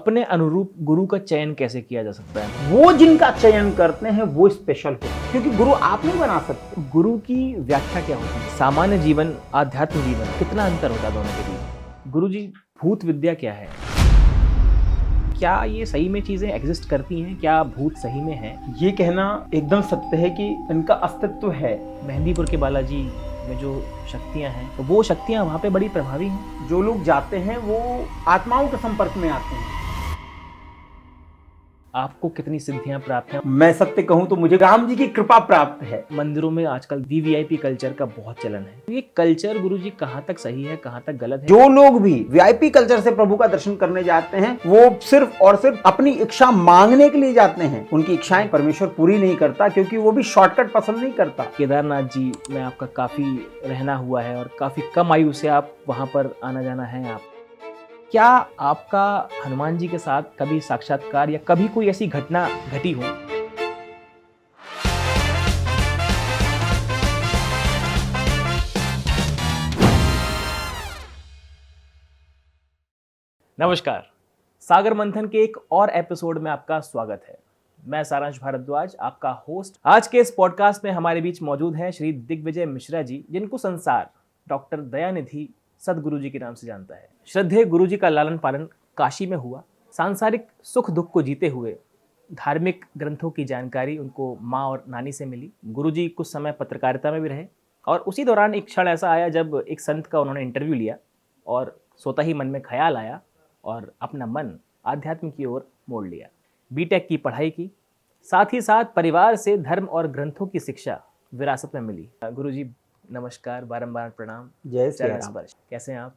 अपने अनुरूप गुरु का चयन कैसे किया जा सकता है? वो जिनका चयन करते हैं वो स्पेशल होते हैं, क्योंकि गुरु आप नहीं बना सकते। गुरु की व्याख्या क्या होती है? सामान्य जीवन, आध्यात्म जीवन, कितना अंतर होता है दोनों के बीच? गुरु जी, भूत विद्या क्या है? क्या ये सही में चीजें एग्जिस्ट करती हैं? क्या भूत सही में है? ये कहना एकदम सत्य है कि इनका अस्तित्व है। मेहंदीपुर के बालाजी में जो शक्तियां हैं, तो वो शक्तियां वहाँ पे बड़ी प्रभावी हैं। जो लोग जाते हैं वो आत्माओं के संपर्क में आते हैं। आपको कितनी सिद्धियां प्राप्त हैं? मैं सत्य कहूं तो मुझे राम जी की कृपा प्राप्त है। मंदिरों में आजकल वीवीआईपी कल्चर का बहुत चलन है। ये कल्चर गुरुजी कहाँ तक सही है, कहाँ तक गलत है? जो लोग भी वीआईपी कल्चर से प्रभु का दर्शन करने जाते हैं वो सिर्फ और सिर्फ अपनी इच्छा मांगने के लिए जाते हैं। उनकी इच्छाएं परमेश्वर पूरी नहीं करता, क्योंकि वो भी शॉर्टकट पसंद नहीं करता। केदारनाथ जी में आपका काफी रहना हुआ है और काफी कम आयु से आप वहां पर आना जाना है। आप क्या आपका हनुमान जी के साथ कभी साक्षात्कार या कभी कोई ऐसी घटना घटी हो? नमस्कार, सागर मंथन के एक और एपिसोड में आपका स्वागत है। मैं सारांश भारद्वाज, आपका होस्ट। आज के इस पॉडकास्ट में हमारे बीच मौजूद हैं श्री दिग्विजय मिश्रा जी, जिनको संसार डॉक्टर दयानिधि सदगुरु जी के नाम से जानता है। श्रद्धेय गुरु जी का लालन पालन काशी में हुआ। सांसारिक सुख दुख को जीते हुए धार्मिक ग्रंथों की जानकारी उनको माँ और नानी से मिली। गुरु जी कुछ समय पत्रकारिता में भी रहे और उसी दौरान एक क्षण ऐसा आया जब एक संत का उन्होंने इंटरव्यू लिया और सोता ही मन में ख्याल आया और अपना मन आध्यात्म की ओर मोड़ लिया। बीटेक की पढ़ाई की, साथ ही साथ परिवार से धर्म और ग्रंथों की शिक्षा विरासत में मिली। गुरु जी नमस्कार, बारंबार प्रणाम। जय श्री चरण राम। स्पर्श। कैसे हैं आप?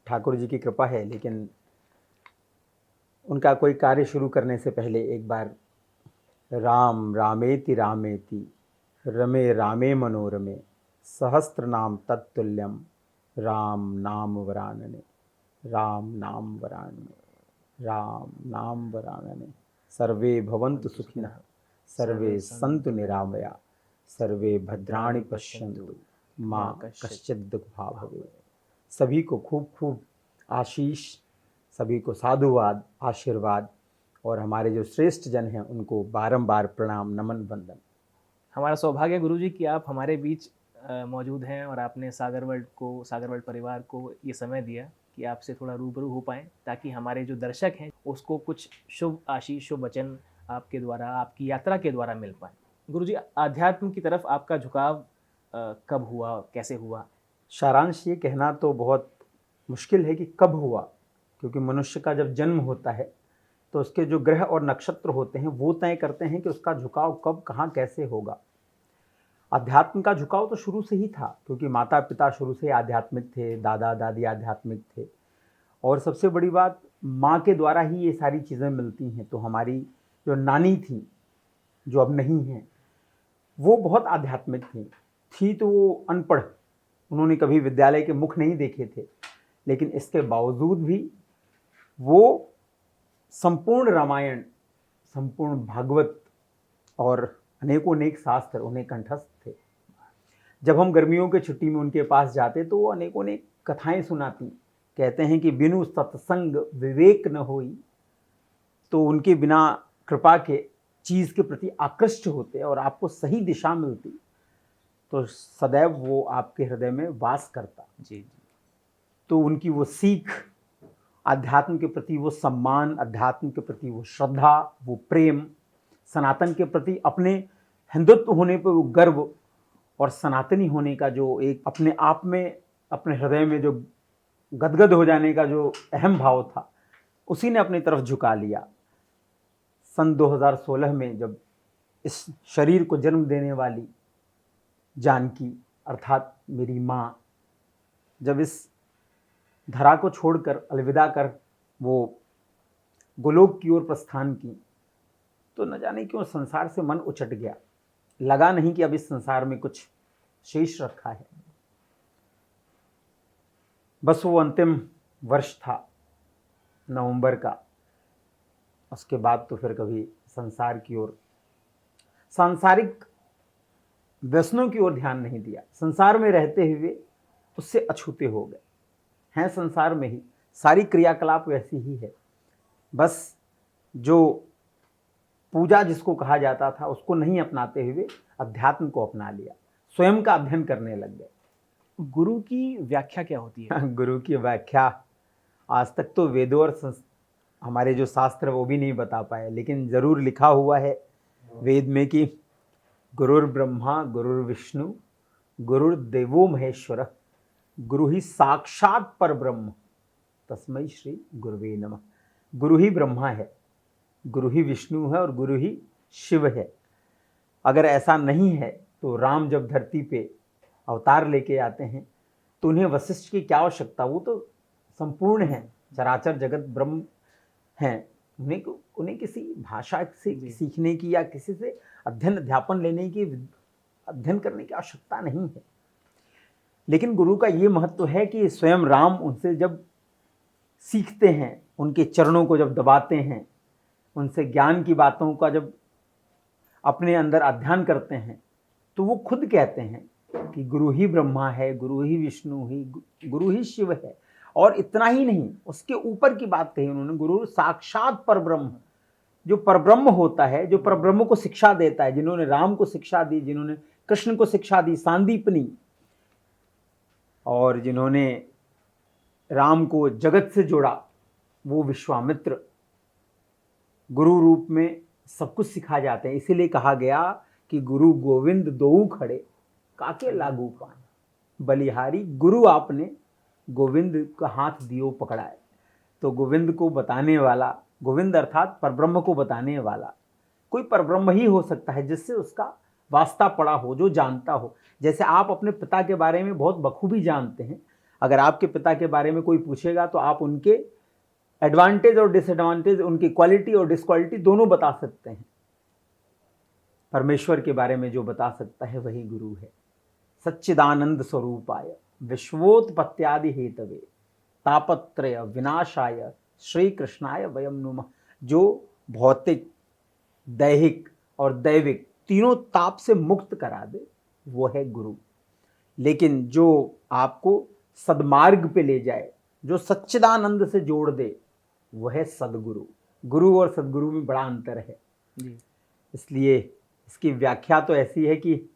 ठाकुर जी की कृपा है, लेकिन उनका कोई कार्य शुरू करने से पहले एक बार राम रामेति रामेति रमे रामे मनोरमे सहस्त्र नाम तत्तुल्यम राम नाम वरानने राम नाम वरानने राम नाम वरानने सर्वे भवन्तु सुखिनः सर्वे सन्तु निरामया सर्वे भद्राणि पश्यन्तु माँ कश्चित् दुःखभाग् भवेत्। सभी को खूब खूब आशीष, सभी को साधुवाद, आशीर्वाद, और हमारे जो श्रेष्ठ जन हैं उनको बारंबार प्रणाम, नमन, वंदन। हमारा सौभाग्य गुरु जी कि आप हमारे बीच मौजूद हैं और आपने सागर वर्ल्ड परिवार को ये समय दिया कि आपसे थोड़ा रूबरू हो पाएँ, ताकि हमारे जो दर्शक हैं उसको कुछ शुभ आशीष, शुभ वचन आपके द्वारा, आपकी यात्रा के द्वारा मिल पाए। गुरु जी, आध्यात्म की तरफ आपका झुकाव कब हुआ, कैसे हुआ? सारांश ये कहना तो बहुत मुश्किल है कि कब हुआ, क्योंकि मनुष्य का जब जन्म होता है तो उसके जो ग्रह और नक्षत्र होते हैं वो तय करते हैं कि उसका झुकाव कब, कहाँ, कैसे होगा। अध्यात्म का झुकाव तो शुरू से ही था, क्योंकि माता पिता शुरू से आध्यात्मिक थे, दादा दादी आध्यात्मिक थे, और सबसे बड़ी बात माँ के द्वारा ही ये सारी चीज़ें मिलती हैं। तो हमारी जो नानी थी, जो अब नहीं हैं, वो बहुत आध्यात्मिक थी तो वो अनपढ़, उन्होंने कभी विद्यालय के मुख नहीं देखे थे, लेकिन इसके बावजूद भी वो संपूर्ण रामायण, संपूर्ण भागवत और अनेकों अनेक शास्त्र उन्हें कंठस्थ थे। जब हम गर्मियों के छुट्टी में उनके पास जाते तो वो अनेकों अनेक कथाएं सुनाती। कहते हैं कि बिनु सत्संग विवेक न होई, तो उनके बिना कृपा के चीज़ के प्रति आकृष्ट होते और आपको सही दिशा मिलती तो सदैव वो आपके हृदय में वास करता। जी। तो उनकी वो सीख, अध्यात्म के प्रति वो सम्मान, अध्यात्म के प्रति वो श्रद्धा, वो प्रेम, सनातन के प्रति अपने हिंदुत्व होने पर वो गर्व, और सनातनी होने का जो एक अपने आप में, अपने हृदय में जो गदगद हो जाने का जो अहम भाव था, उसी ने अपनी तरफ झुका लिया। सन 2016 में जब इस शरीर को जन्म देने वाली जानकी अर्थात मेरी माँ जब इस धरा को छोड़कर अलविदा कर वो गोलोक की ओर प्रस्थान की, तो न जाने क्यों संसार से मन उचट गया। लगा नहीं कि अब इस संसार में कुछ शेष रखा है। बस वो अंतिम वर्ष था नवंबर का, उसके बाद तो फिर कभी संसार की ओर, सांसारिक व्यसनों की ओर ध्यान नहीं दिया। संसार में रहते हुए उससे अछूते हो गए हैं। संसार में ही सारी क्रियाकलाप वैसी ही है। बस जो पूजा जिसको कहा जाता था उसको नहीं अपनाते हुए अध्यात्म को अपना लिया, स्वयं का अध्ययन करने लग गए। गुरु की व्याख्या क्या होती है? गुरु की व्याख्या आज तक तो वेदों और हमारे जो शास्त्र वो भी नहीं बता पाए, लेकिन जरूर लिखा हुआ है वेद में कि गुरुर्ब्रह्मा गुरुर्विष्णु गुरुर्देवो महेश्वर गुरु ही साक्षात पर ब्रह्म तस्मै श्री गुरुवे नमः। गुरु ही ब्रह्मा है, गुरु ही विष्णु है और गुरु ही शिव है। अगर ऐसा नहीं है तो राम जब धरती पे अवतार लेके आते हैं तो उन्हें वशिष्ठ की क्या आवश्यकता, वो तो संपूर्ण है, चराचर जगत ब्रह्म हैं। उन्हें किसी भाषा से सीखने की या किसी से अध्ययन लेने की, अध्ययन करने की आवश्यकता नहीं है। लेकिन गुरु का ये महत्व है कि स्वयं राम उनसे जब सीखते हैं, उनके चरणों को जब दबाते हैं, उनसे ज्ञान की बातों का जब अपने अंदर अध्ययन करते हैं, तो वो खुद कहते हैं कि गुरु ही ब्रह्मा है, गुरु ही विष्णु ही, गुरु ही शिव है। और इतना ही नहीं, उसके ऊपर की बात कही उन्होंने, गुरु साक्षात परब्रह्म, जो परब्रह्म होता है, जो परब्रह्म को शिक्षा देता है, जिन्होंने राम को शिक्षा दी, जिन्होंने कृष्ण को शिक्षा दी सांदीपनी, और जिन्होंने राम को जगत से जोड़ा वो विश्वामित्र, गुरु रूप में सब कुछ सिखा जाते हैं। इसीलिए कहा गया कि गुरु गोविंद दोऊ खड़े काके लागू पान, बलिहारी गुरु आपने गोविंद का हाथ दियो पकड़ाए। तो गोविंद को बताने वाला, गोविंद अर्थात परब्रह्म को बताने वाला कोई परब्रह्म ही हो सकता है जिससे उसका वास्ता पड़ा हो, जो जानता हो। जैसे आप अपने पिता के बारे में बहुत बखूबी जानते हैं, अगर आपके पिता के बारे में कोई पूछेगा तो आप उनके एडवांटेज और डिसएडवांटेज, उनकी क्वालिटी और डिसक्वालिटी दोनों बता सकते हैं। परमेश्वर के बारे में जो बता सकता है वही गुरु है। सच्चिदानंद स्वरूपाय विश्वोत्पत्त्यादि हेतवे तापत्रय विनाशाय श्री कृष्णाय वयम नुमः। जो भौतिक, दैहिक और दैविक तीनों ताप से मुक्त करा दे वो है गुरु। लेकिन जो आपको सद्मार्ग पे ले जाए, जो सच्चिदानंद से जोड़ दे, वह है सदगुरु। गुरु और सदगुरु में बड़ा अंतर है जी। इसलिए इसकी व्याख्या तो ऐसी है कि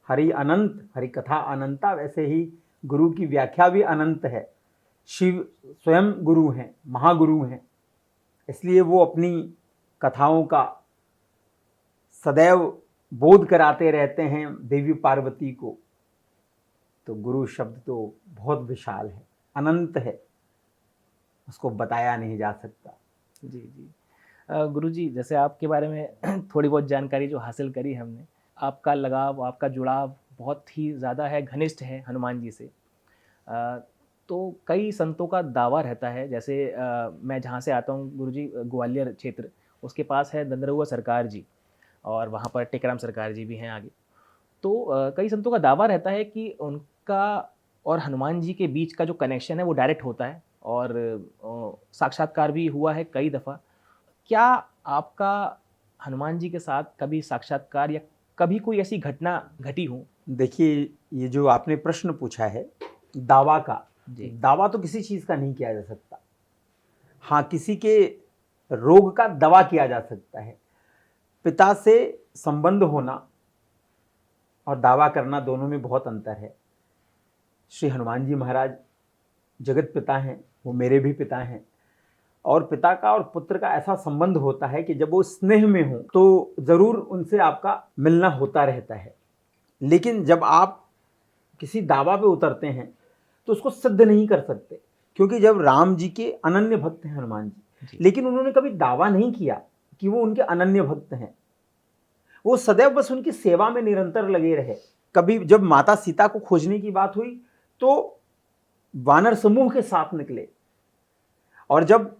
हरि अनंत, हरि कथा अनंता, वैसे ही गुरु की व्याख्या भी अनंत है। शिव स्वयं गुरु हैं, महागुरु हैं, इसलिए वो अपनी कथाओं का सदैव बोध कराते रहते हैं देवी पार्वती को। तो गुरु शब्द तो बहुत विशाल है, अनंत है, उसको बताया नहीं जा सकता। जी जी। गुरुजी, जैसे आपके बारे में थोड़ी बहुत जानकारी जो हासिल करी हमने, आपका लगाव, आपका जुड़ाव बहुत ही ज़्यादा है, घनिष्ठ है हनुमान जी से। तो कई संतों का दावा रहता है, जैसे मैं जहाँ से आता हूँ गुरुजी, ग्वालियर क्षेत्र, उसके पास है दंदरुआ सरकार जी, और वहाँ पर टेकराम सरकार जी भी हैं आगे। तो कई संतों का दावा रहता है कि उनका और हनुमान जी के बीच का जो कनेक्शन है वो डायरेक्ट होता है, और साक्षात्कार भी हुआ है कई दफ़ा। क्या आपका हनुमान जी के साथ कभी साक्षात्कार या कभी कोई ऐसी घटना घटी हो? देखिए, ये जो आपने प्रश्न पूछा है दावा का, दावा तो किसी चीज़ का नहीं किया जा सकता। हाँ, किसी के रोग का दवा किया जा सकता है। पिता से संबंध होना और दावा करना दोनों में बहुत अंतर है। श्री हनुमान जी महाराज जगत पिता हैं, वो मेरे भी पिता हैं, और पिता का और पुत्र का ऐसा संबंध होता है कि जब वो स्नेह में हो तो ज़रूर उनसे आपका मिलना होता रहता है। लेकिन जब आप किसी दावा पे उतरते हैं तो उसको सिद्ध नहीं कर सकते, क्योंकि जब राम जी के अनन्य भक्त हैं हनुमान जी, लेकिन उन्होंने कभी दावा नहीं किया कि वो उनके अनन्य भक्त हैं। वो सदैव बस उनकी सेवा में निरंतर लगे रहे। कभी जब माता सीता को खोजने की बात हुई तो वानर समूह के साथ निकले, और जब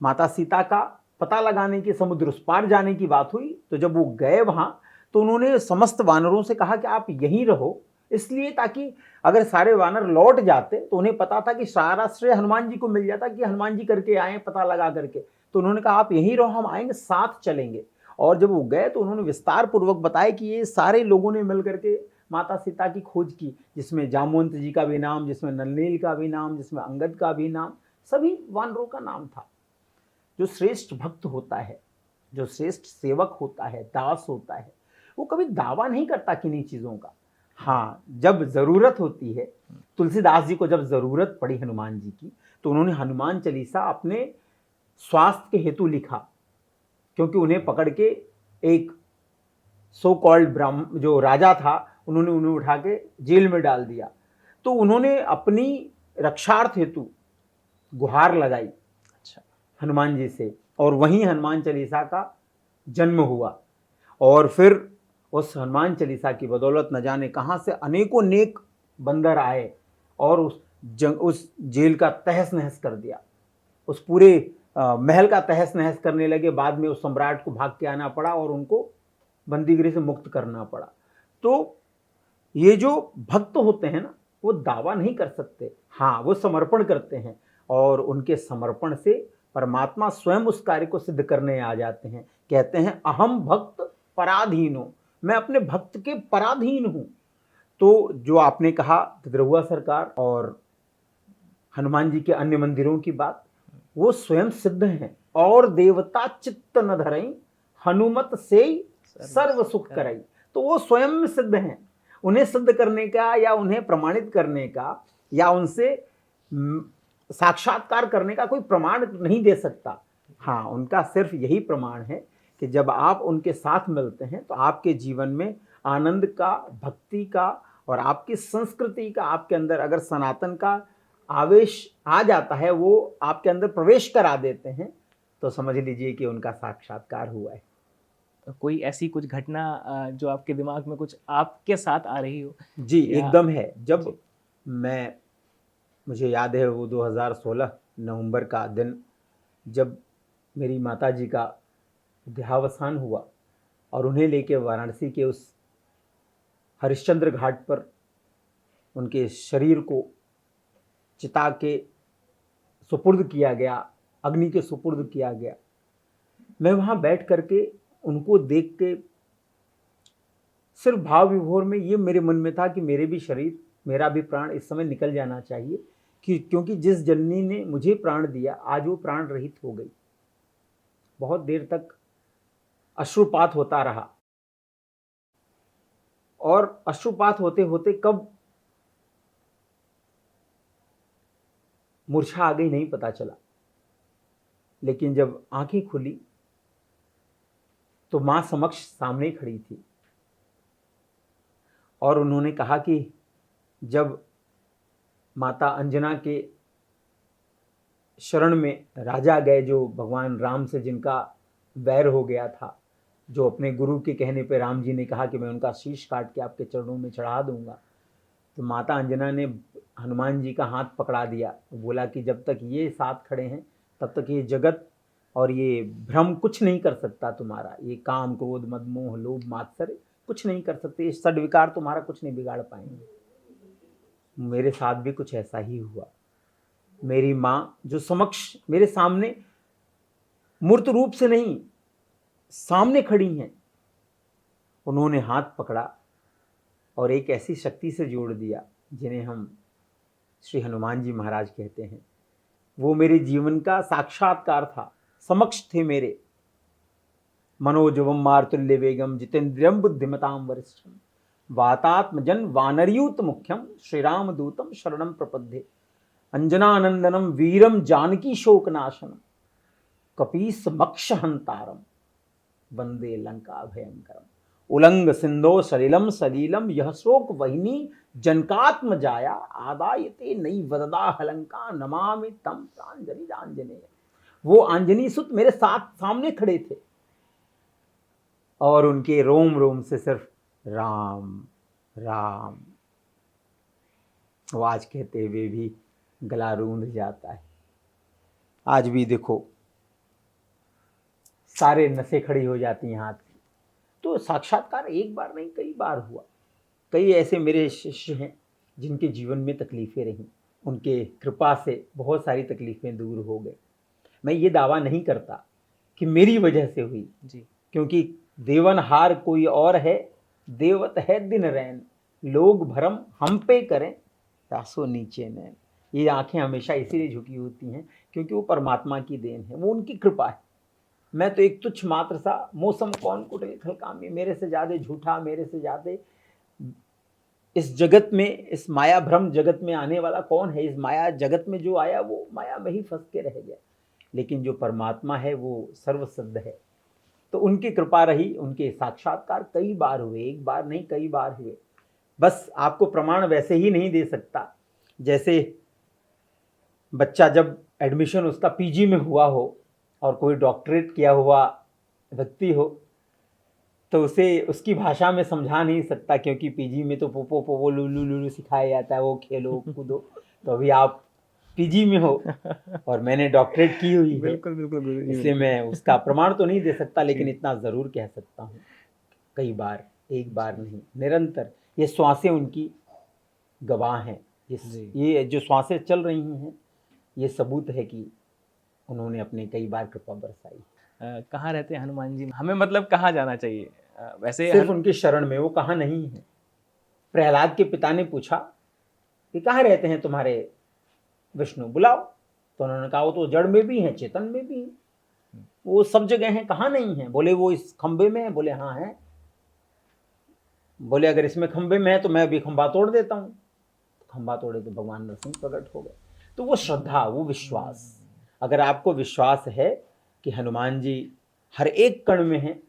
माता सीता का पता लगाने की, समुद्र उस पार जाने की बात हुई, तो जब वो गए वहां तो उन्होंने समस्त वानरों से कहा कि आप यहीं रहो, इसलिए ताकि अगर सारे वानर लौट जाते तो उन्हें पता था कि सारा श्रेय हनुमान जी को मिल जाता कि हनुमान जी करके आए पता लगा करके। तो उन्होंने कहा आप यहीं रहो, हम आएंगे, साथ चलेंगे। और जब वो गए तो उन्होंने विस्तार पूर्वक बताया कि ये सारे लोगों ने मिल करके माता सीता की खोज की, जिसमें जामवंत जी का भी नाम, जिसमें नलनील का भी नाम, जिसमें अंगद का भी नाम, सभी वानरों का नाम था। जो श्रेष्ठ भक्त होता है, जो श्रेष्ठ सेवक होता है, दास होता है, वो कभी दावा नहीं करता किन्हीं चीज़ों का। हाँ, जब ज़रूरत होती है, तुलसीदास जी को जब ज़रूरत पड़ी हनुमान जी की, तो उन्होंने हनुमान चालीसा अपने स्वास्थ्य के हेतु लिखा, क्योंकि उन्हें पकड़ के एक सो कॉल्ड ब्राह्मण जो राजा था, उन्होंने उन्हें उठा के जेल में डाल दिया। तो उन्होंने अपनी रक्षार्थ हेतु गुहार लगाई अच्छा। हनुमान जी से, और वहीं हनुमान चालीसा का जन्म हुआ। और फिर उस हनुमान चालीसा की बदौलत न जाने कहाँ से अनेकों नेक बंदर आए और उस जेल का तहस नहस कर दिया, उस पूरे महल का तहस नहस करने लगे। बाद में उस सम्राट को भाग के आना पड़ा और उनको बंदीगृह से मुक्त करना पड़ा। तो ये जो भक्त होते हैं ना, वो दावा नहीं कर सकते, हाँ वो समर्पण करते हैं, और उनके समर्पण से परमात्मा स्वयं उस कार्य को सिद्ध करने आ जाते हैं। कहते हैं अहम भक्त पराधीन हूँ, मैं अपने भक्त के पराधीन हूँ। तो जो आपने कहा तिरुहुआ सरकार और हनुमान जी के अन्य मंदिरों की बात, वो स्वयं सिद्ध हैं। और देवता चित्त न धरई, हनुमत से सर्व सुख करई। तो वो स्वयं सिद्ध हैं। उन्हें सिद्ध करने का या उन्हें प्रमाणित करने का या उनसे साक्षात्कार करने का कोई प्रमाण नहीं दे सकता। हाँ, उनका सिर्फ यही प्रमाण है कि जब आप उनके साथ मिलते हैं तो आपके जीवन में आनंद का, भक्ति का और आपकी संस्कृति का, आपके अंदर अगर सनातन का आवेश आ जाता है, वो आपके अंदर प्रवेश करा देते हैं, तो समझ लीजिए कि उनका साक्षात्कार हुआ है। कोई ऐसी कुछ घटना जो आपके दिमाग में कुछ आपके साथ आ रही हो? जी एकदम है। जब मुझे याद है वो 2016 नवंबर का दिन, जब मेरी माता जी का देहावसान हुआ और उन्हें लेके वाराणसी के उस हरिश्चंद्र घाट पर उनके शरीर को चिता के सुपुर्द किया गया, अग्नि के सुपुर्द किया गया। मैं वहाँ बैठ करके उनको देख के सिर्फ भाव विभोर में ये मेरे मन में था कि मेरे भी शरीर, मेरा भी प्राण इस समय निकल जाना चाहिए, क्योंकि जिस जननी ने मुझे प्राण दिया आज वो प्राण रहित हो गई। बहुत देर तक अश्रुपात होता रहा, और अश्रुपात होते होते कब मूर्छा आ गई नहीं पता चला। लेकिन जब आंखें खुली तो मां समक्ष सामने खड़ी थी, और उन्होंने कहा कि जब माता अंजना के शरण में राजा गए, जो भगवान राम से जिनका वैर हो गया था, जो अपने गुरु के कहने पे राम जी ने कहा कि मैं उनका शीश काट के आपके चरणों में चढ़ा दूंगा, तो माता अंजना ने हनुमान जी का हाथ पकड़ा दिया, बोला कि जब तक ये साथ खड़े हैं तब तक ये जगत और ये भ्रम कुछ नहीं कर सकता तुम्हारा। ये काम, क्रोध, मद, मोह, लोभ, मात्सर्य कुछ नहीं कर सकते, ये षड्विकार तुम्हारा कुछ नहीं बिगाड़ पाएंगे। मेरे साथ भी कुछ ऐसा ही हुआ। मेरी माँ जो समक्ष मेरे सामने मूर्त रूप से नहीं, सामने खड़ी हैं, उन्होंने हाथ पकड़ा और एक ऐसी शक्ति से जोड़ दिया जिन्हें हम श्री हनुमान जी महाराज कहते हैं। वो मेरे जीवन का साक्षात्कार था, समक्ष थे मेरे। मनोजवम मारुतुल्य वेगम जितेंद्रियम बुद्धिमताम वरिष्ठम वातात्मजन वानरयूत मुख्यम श्री राम दूतम शरणम प्रपद्ये अंजनानंदनम वीरम जानकी शोकनाशनम कपीस मक्षहंतारम वंदे लंका भयंकरम उलंग सिंधो सलिलम सलीलम यह शोक वहिनी जनकात्म जाया आदायते नई वददा हलंका नमामि तम प्रांजलि आंजनेय। वो आंजनी सुत मेरे साथ सामने खड़े थे और उनके रोम रोम से सिर्फ राम राम वो आज कहते हुए भी गला रूंध जाता है। आज भी देखो सारे नसें खड़ी हो जाती हैं हाथ की। तो साक्षात्कार एक बार नहीं कई बार हुआ। कई ऐसे मेरे शिष्य हैं जिनके जीवन में तकलीफ़ें रहीं, उनके कृपा से बहुत सारी तकलीफ़ें दूर हो गई। मैं ये दावा नहीं करता कि मेरी वजह से हुई जी, क्योंकि देवनहार कोई और है, देवत है दिन रैन, लोग भरम हम पे करें तासो नीचे नैन। ये आंखें हमेशा इसीलिए झुकी होती हैं क्योंकि वो परमात्मा की देन है, वो उनकी कृपा है। मैं तो एक तुच्छ मात्र सा मौसम कौन कुटिल खल कामी, मेरे से ज्यादा झूठा, मेरे से ज्यादा इस जगत में, इस माया भ्रम जगत में आने वाला कौन है। इस माया जगत में जो आया वो माया में ही फंस के रह गया, लेकिन जो परमात्मा है वो सर्वसिद्ध है। तो उनकी कृपा रही, उनके साक्षात्कार कई बार हुए, एक बार नहीं कई बार हुए। बस आपको प्रमाण वैसे ही नहीं दे सकता जैसे बच्चा जब एडमिशन उसका पीजी में हुआ हो और कोई डॉक्टरेट किया हुआ व्यक्ति हो, तो उसे उसकी भाषा में समझा नहीं सकता, क्योंकि पीजी में तो पोपो पोपो लुलु लुलु सिखाया जाता है, वो खेलो कूदो। तो अभी आप पीजी में हो और मैंने डॉक्टरेट की हुई है, बिल्कुल बिल्कुल गुरु जी, इसलिए मैं उसका प्रमाण तो नहीं दे सकता, लेकिन इतना ज़रूर कह सकता हूँ कई बार, एक बार नहीं, निरंतर ये श्वासें उनकी गवाह हैं। ये जो श्वासें चल रही हैं ये सबूत है कि उन्होंने अपने कई बार कृपा बरसाई। कहाँ रहते हैं हनुमान जी, हमें मतलब कहाँ जाना चाहिए वैसे? सिर्फ उनकी शरण में, वो कहाँ नहीं है। प्रहलाद के पिता ने पूछा कि कहाँ रहते हैं तुम्हारे विष्णु, बुलाओ। तो उन्होंने कहा वो तो जड़ में भी हैं, चेतन में भी हैं, वो सब जगह हैं, कहाँ नहीं है। बोले वो इस खंबे में है, बोले हाँ है। बोले अगर इसमें खंबे में है तो मैं अभी खंबा तोड़ देता हूँ। खंबा तोड़े तो भगवान नरसिंह प्रकट हो गए। तो वो श्रद्धा, वो विश्वास, अगर आपको विश्वास है कि हनुमान जी हर एक कण में हैं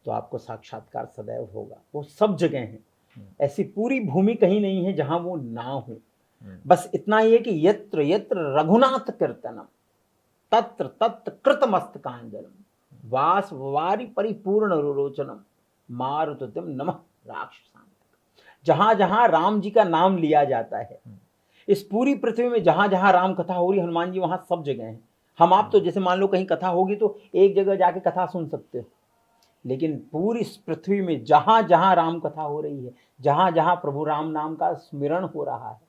तो आपको साक्षात्कार सदैव होगा। वो सब जगह हैं, ऐसी पूरी भूमि कहीं नहीं है जहां वो ना हो। बस इतना ही है कि यत्र यत्र रघुनाथ कीर्तनम तत्र तत्र कृतमस्तकांजलम वास वारी परिपूर्ण रोचनम मारुतम नमः राक्षसांतक। जहां जहां राम जी का नाम लिया जाता है, इस पूरी पृथ्वी में जहां जहां राम कथा हो रही, हनुमान जी वहां सब जगह हैं। हम आप तो जैसे मान लो कहीं कथा होगी तो एक जगह जाके कथा सुन सकते हो, लेकिन पूरी इस पृथ्वी में जहां जहां राम कथा हो रही है, जहां जहां प्रभु राम नाम का स्मरण हो रहा है,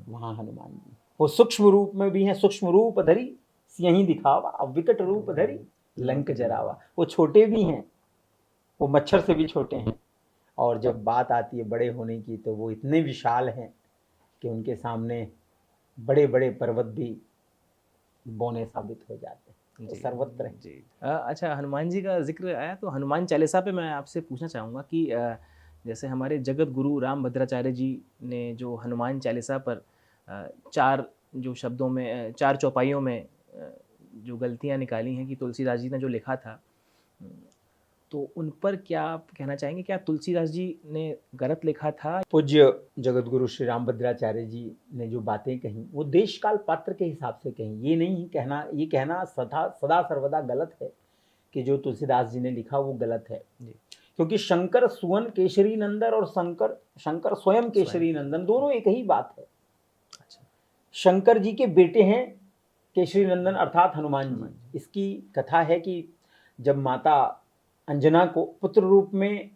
वहां हनुमान जी। वो सूक्ष्म रूप में भी हैं, सूक्ष्म रूप धरी यही दिखावा, अब विकट रूप धरी लंक जरावा। वो छोटे भी हैं, वो मच्छर से भी छोटे हैं, और जब बात आती है बड़े होने की तो वो इतने विशाल हैं कि उनके सामने बड़े बड़े पर्वत भी बौने साबित हो जाते हैं। तो सर्वत्र है। जी। अच्छा, हनुमान जी का जिक्र आया तो हनुमान चालीसा पे मैं आपसे पूछना चाहूँगा कि जैसे हमारे जगत गुरु राम भद्राचार्य जी ने जो हनुमान चालीसा पर 4 जो शब्दों में 4 चौपाइयों में जो गलतियाँ निकाली हैं कि तुलसीदास जी ने जो लिखा था, तो उन पर क्या आप कहना चाहेंगे? क्या तुलसीदास जी ने गलत लिखा था? पूज्य जगत गुरु श्री राम भद्राचार्य जी ने जो बातें कही वो देश काल पात्र के हिसाब से कही। ये नहीं कहना, ये कहना सदा सर्वदा गलत है कि जो तुलसीदास जी ने लिखा वो गलत है। क्योंकि शंकर सुवन केशरी नंदन और शंकर स्वयं केशरी नंदन, दोनों एक ही बात है। अच्छा। शंकर जी के बेटे हैं केशरी नंदन अर्थात हनुमान जी। इसकी कथा है कि जब माता अंजना को पुत्र रूप में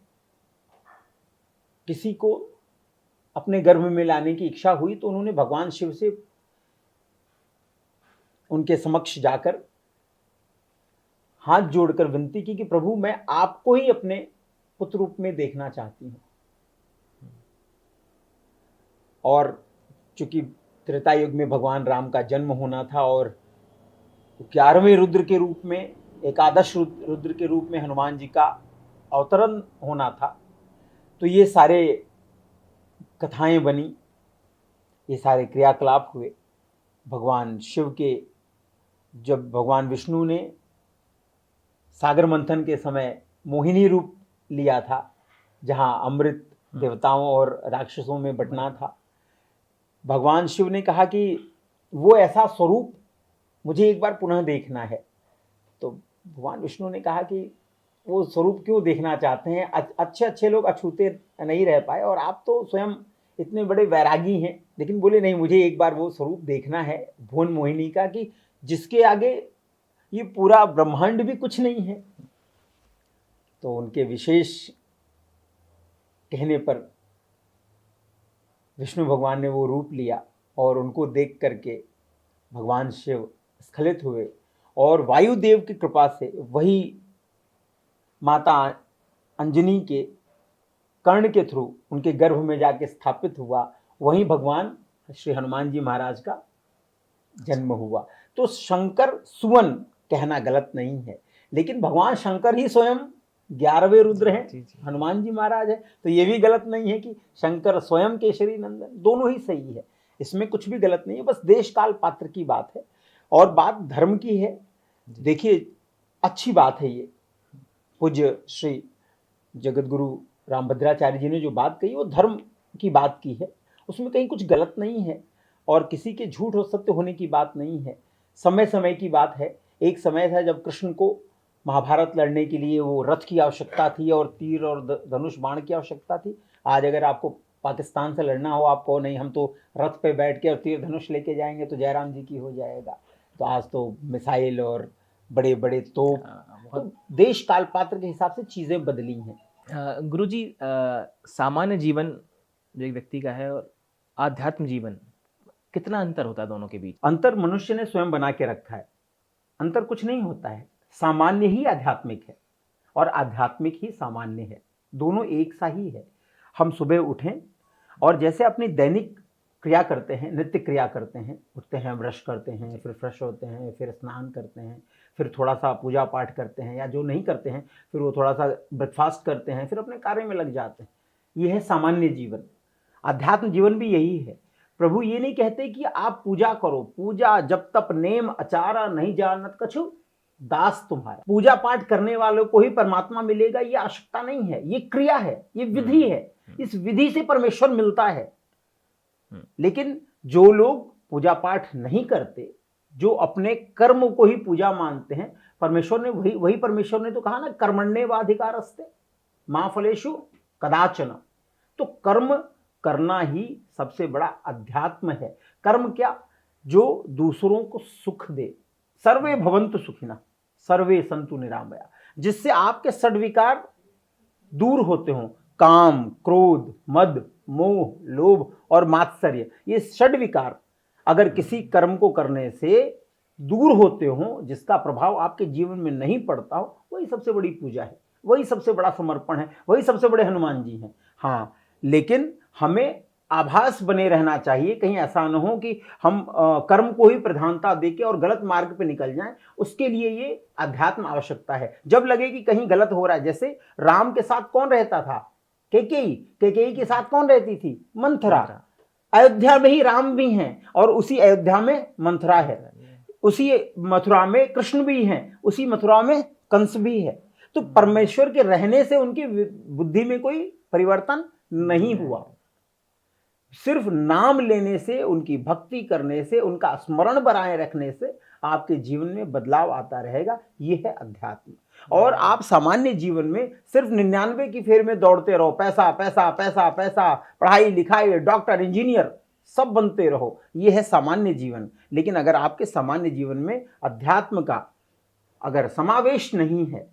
किसी को अपने गर्भ में लाने की इच्छा हुई तो उन्होंने भगवान शिव से उनके समक्ष जाकर हाथ जोड़कर विनती की कि प्रभु मैं आपको ही अपने पुत्र रूप में देखना चाहती हूं। और चूंकि त्रेता युग में भगवान राम का जन्म होना था और 11वें रुद्र के रूप में, एकादश रुद्र के रूप में हनुमान जी का अवतरण होना था, तो ये सारे कथाएं बनी, ये सारे क्रियाकलाप हुए। भगवान शिव के, जब भगवान विष्णु ने सागर मंथन के समय मोहिनी रूप लिया था, जहां अमृत देवताओं और राक्षसों में बंटना था, भगवान शिव ने कहा कि वो ऐसा स्वरूप मुझे एक बार पुनः देखना है। तो भगवान विष्णु ने कहा कि वो स्वरूप क्यों देखना चाहते हैं, अच्छे अच्छे लोग अछूते नहीं रह पाए और आप तो स्वयं इतने बड़े वैरागी हैं। लेकिन बोले नहीं, मुझे एक बार वो स्वरूप देखना है भुवन मोहिनी का, कि जिसके आगे ये पूरा ब्रह्मांड भी कुछ नहीं है। तो उनके विशेष कहने पर विष्णु भगवान ने वो रूप लिया और उनको देख करके भगवान शिव स्खलित हुए और वायुदेव की कृपा से वही माता अंजनी के कर्ण के थ्रू उनके गर्भ में जाके स्थापित हुआ, वहीं भगवान श्री हनुमान जी महाराज का जन्म हुआ। तो शंकर सुवन कहना गलत नहीं है, लेकिन भगवान शंकर ही स्वयं 11वें रुद्र हैं, जी, जी। हनुमान जी महाराज है, तो ये भी गलत नहीं है कि शंकर स्वयं केशरी नंदन, दोनों ही सही है, इसमें कुछ भी गलत नहीं है, बस देश काल पात्र की बात है और बात धर्म की है। देखिए अच्छी बात है ये, पूज्य श्री जगतगुरु रामभद्राचार्य जी ने जो बात कही वो धर्म की बात की है, उसमें कहीं कुछ गलत नहीं है और किसी के झूठ और सत्य होने की बात नहीं है। समय समय की बात है, एक समय था जब कृष्ण को महाभारत लड़ने के लिए वो रथ की आवश्यकता थी और तीर और धनुष बाण की आवश्यकता थी। आज अगर आपको पाकिस्तान से लड़ना हो, आप कहो नहीं हम तो रथ पे बैठ के और तीर धनुष लेके जाएंगे तो जयराम जी की हो जाएगा, तो आज तो मिसाइल और बड़े बड़े तोप, तो देश काल पात्र के हिसाब से चीज़ें बदली हैं। गुरुजी, सामान्य जीवन जो एक व्यक्ति का है और आध्यात्म जीवन, कितना अंतर होता है दोनों के बीच? अंतर मनुष्य ने स्वयं बना के रखा है, अंतर कुछ नहीं होता है, सामान्य ही आध्यात्मिक है और आध्यात्मिक ही सामान्य है, दोनों एक सा ही है। हम सुबह उठें और जैसे अपनी दैनिक क्रिया करते हैं, नित्य क्रिया करते हैं, उठते हैं, ब्रश करते हैं, फिर फ्रेश होते हैं, फिर स्नान करते हैं, फिर थोड़ा सा पूजा पाठ करते हैं, या जो नहीं करते हैं फिर वो थोड़ा सा ब्रेकफास्ट करते हैं, फिर अपने कार्य में लग जाते हैं, ये है सामान्य जीवन। अध्यात्म जीवन भी यही है। प्रभु ये नहीं कहते कि आप पूजा करो, पूजा जब तप नेम आचारा नहीं जानत कछु दास तुम्हारा। पूजा पाठ करने वालों को ही परमात्मा मिलेगा ये आवश्यकता नहीं है, ये क्रिया है, ये विधि है, इस विधि से परमेश्वर मिलता है। लेकिन जो लोग पूजा पाठ नहीं करते, जो अपने कर्म को ही पूजा मानते हैं, परमेश्वर ने वही परमेश्वर ने तो कहा ना, कर्मण्येवाधिकारस्ते मा फलेषु कदाचन। तो कर्म करना ही सबसे बड़ा अध्यात्म है। कर्म क्या? जो दूसरों को सुख दे। सर्वे भवन्तु सुखिनः सर्वे सन्तु निरामया, जिससे आपके षड्विकार दूर होते हों, काम, क्रोध, मद, मोह, लोभ और मात्सर्य, ये षड्विकार अगर किसी कर्म को करने से दूर होते हों, जिसका प्रभाव आपके जीवन में नहीं पड़ता हो, वही सबसे बड़ी पूजा है, वही सबसे बड़ा समर्पण है, वही सबसे बड़े हनुमान जी हैं। हाँ, लेकिन हमें आभास बने रहना चाहिए, कहीं ऐसा न हो कि हम कर्म को ही प्रधानता देके और गलत मार्ग पे निकल जाएं। उसके लिए ये अध्यात्म आवश्यकता है। जब लगे कि कहीं गलत हो रहा है, जैसे राम के साथ कौन रहता था? कैकेयी। कैकेयी के साथ कौन रहती थी? मंथरा। अयोध्या में ही राम भी हैं और उसी अयोध्या में मंथरा है, उसी मथुरा में कृष्ण भी हैं, उसी मथुरा में कंस भी है। तो परमेश्वर के रहने से उनकी बुद्धि में कोई परिवर्तन नहीं हुआ। सिर्फ नाम लेने से, उनकी भक्ति करने से, उनका स्मरण बनाए रखने से आपके जीवन में बदलाव आता रहेगा। ये है अध्यात्म। और आप सामान्य जीवन में सिर्फ 99 की फेर में दौड़ते रहो, पैसा पैसा पैसा पैसा, पढ़ाई लिखाई, डॉक्टर, इंजीनियर सब बनते रहो, ये है सामान्य जीवन। लेकिन अगर आपके सामान्य जीवन में अध्यात्म का अगर समावेश नहीं है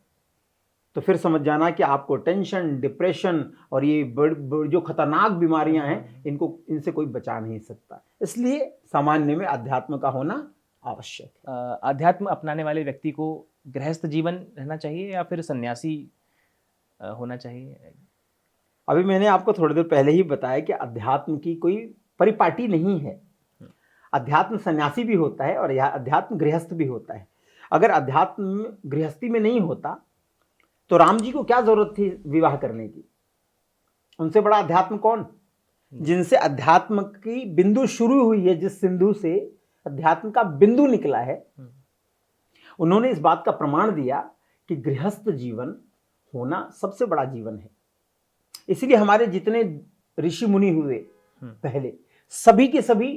तो फिर समझ जाना कि आपको टेंशन, डिप्रेशन और ये जो खतरनाक बीमारियां हैं, इनसे कोई बचा नहीं सकता। इसलिए सामान्य में अध्यात्म का होना आवश्यक है। अध्यात्म अपनाने वाले व्यक्ति को गृहस्थ जीवन रहना चाहिए या फिर सन्यासी होना चाहिए? अभी मैंने आपको थोड़ी देर पहले ही बताया कि अध्यात्म की कोई परिपाटी नहीं है। अध्यात्म सन्यासी भी होता है और यह अध्यात्म गृहस्थ भी होता है। अगर अध्यात्म गृहस्थी में नहीं होता तो राम जी को क्या जरूरत थी विवाह करने की? उनसे बड़ा अध्यात्म कौन? जिनसे अध्यात्म की बिंदु शुरू हुई है, जिस सिंधु से अध्यात्म का बिंदु निकला है, उन्होंने इस बात का प्रमाण दिया कि गृहस्थ जीवन होना सबसे बड़ा जीवन है। इसलिए हमारे जितने ऋषि मुनि हुए पहले, सभी के सभी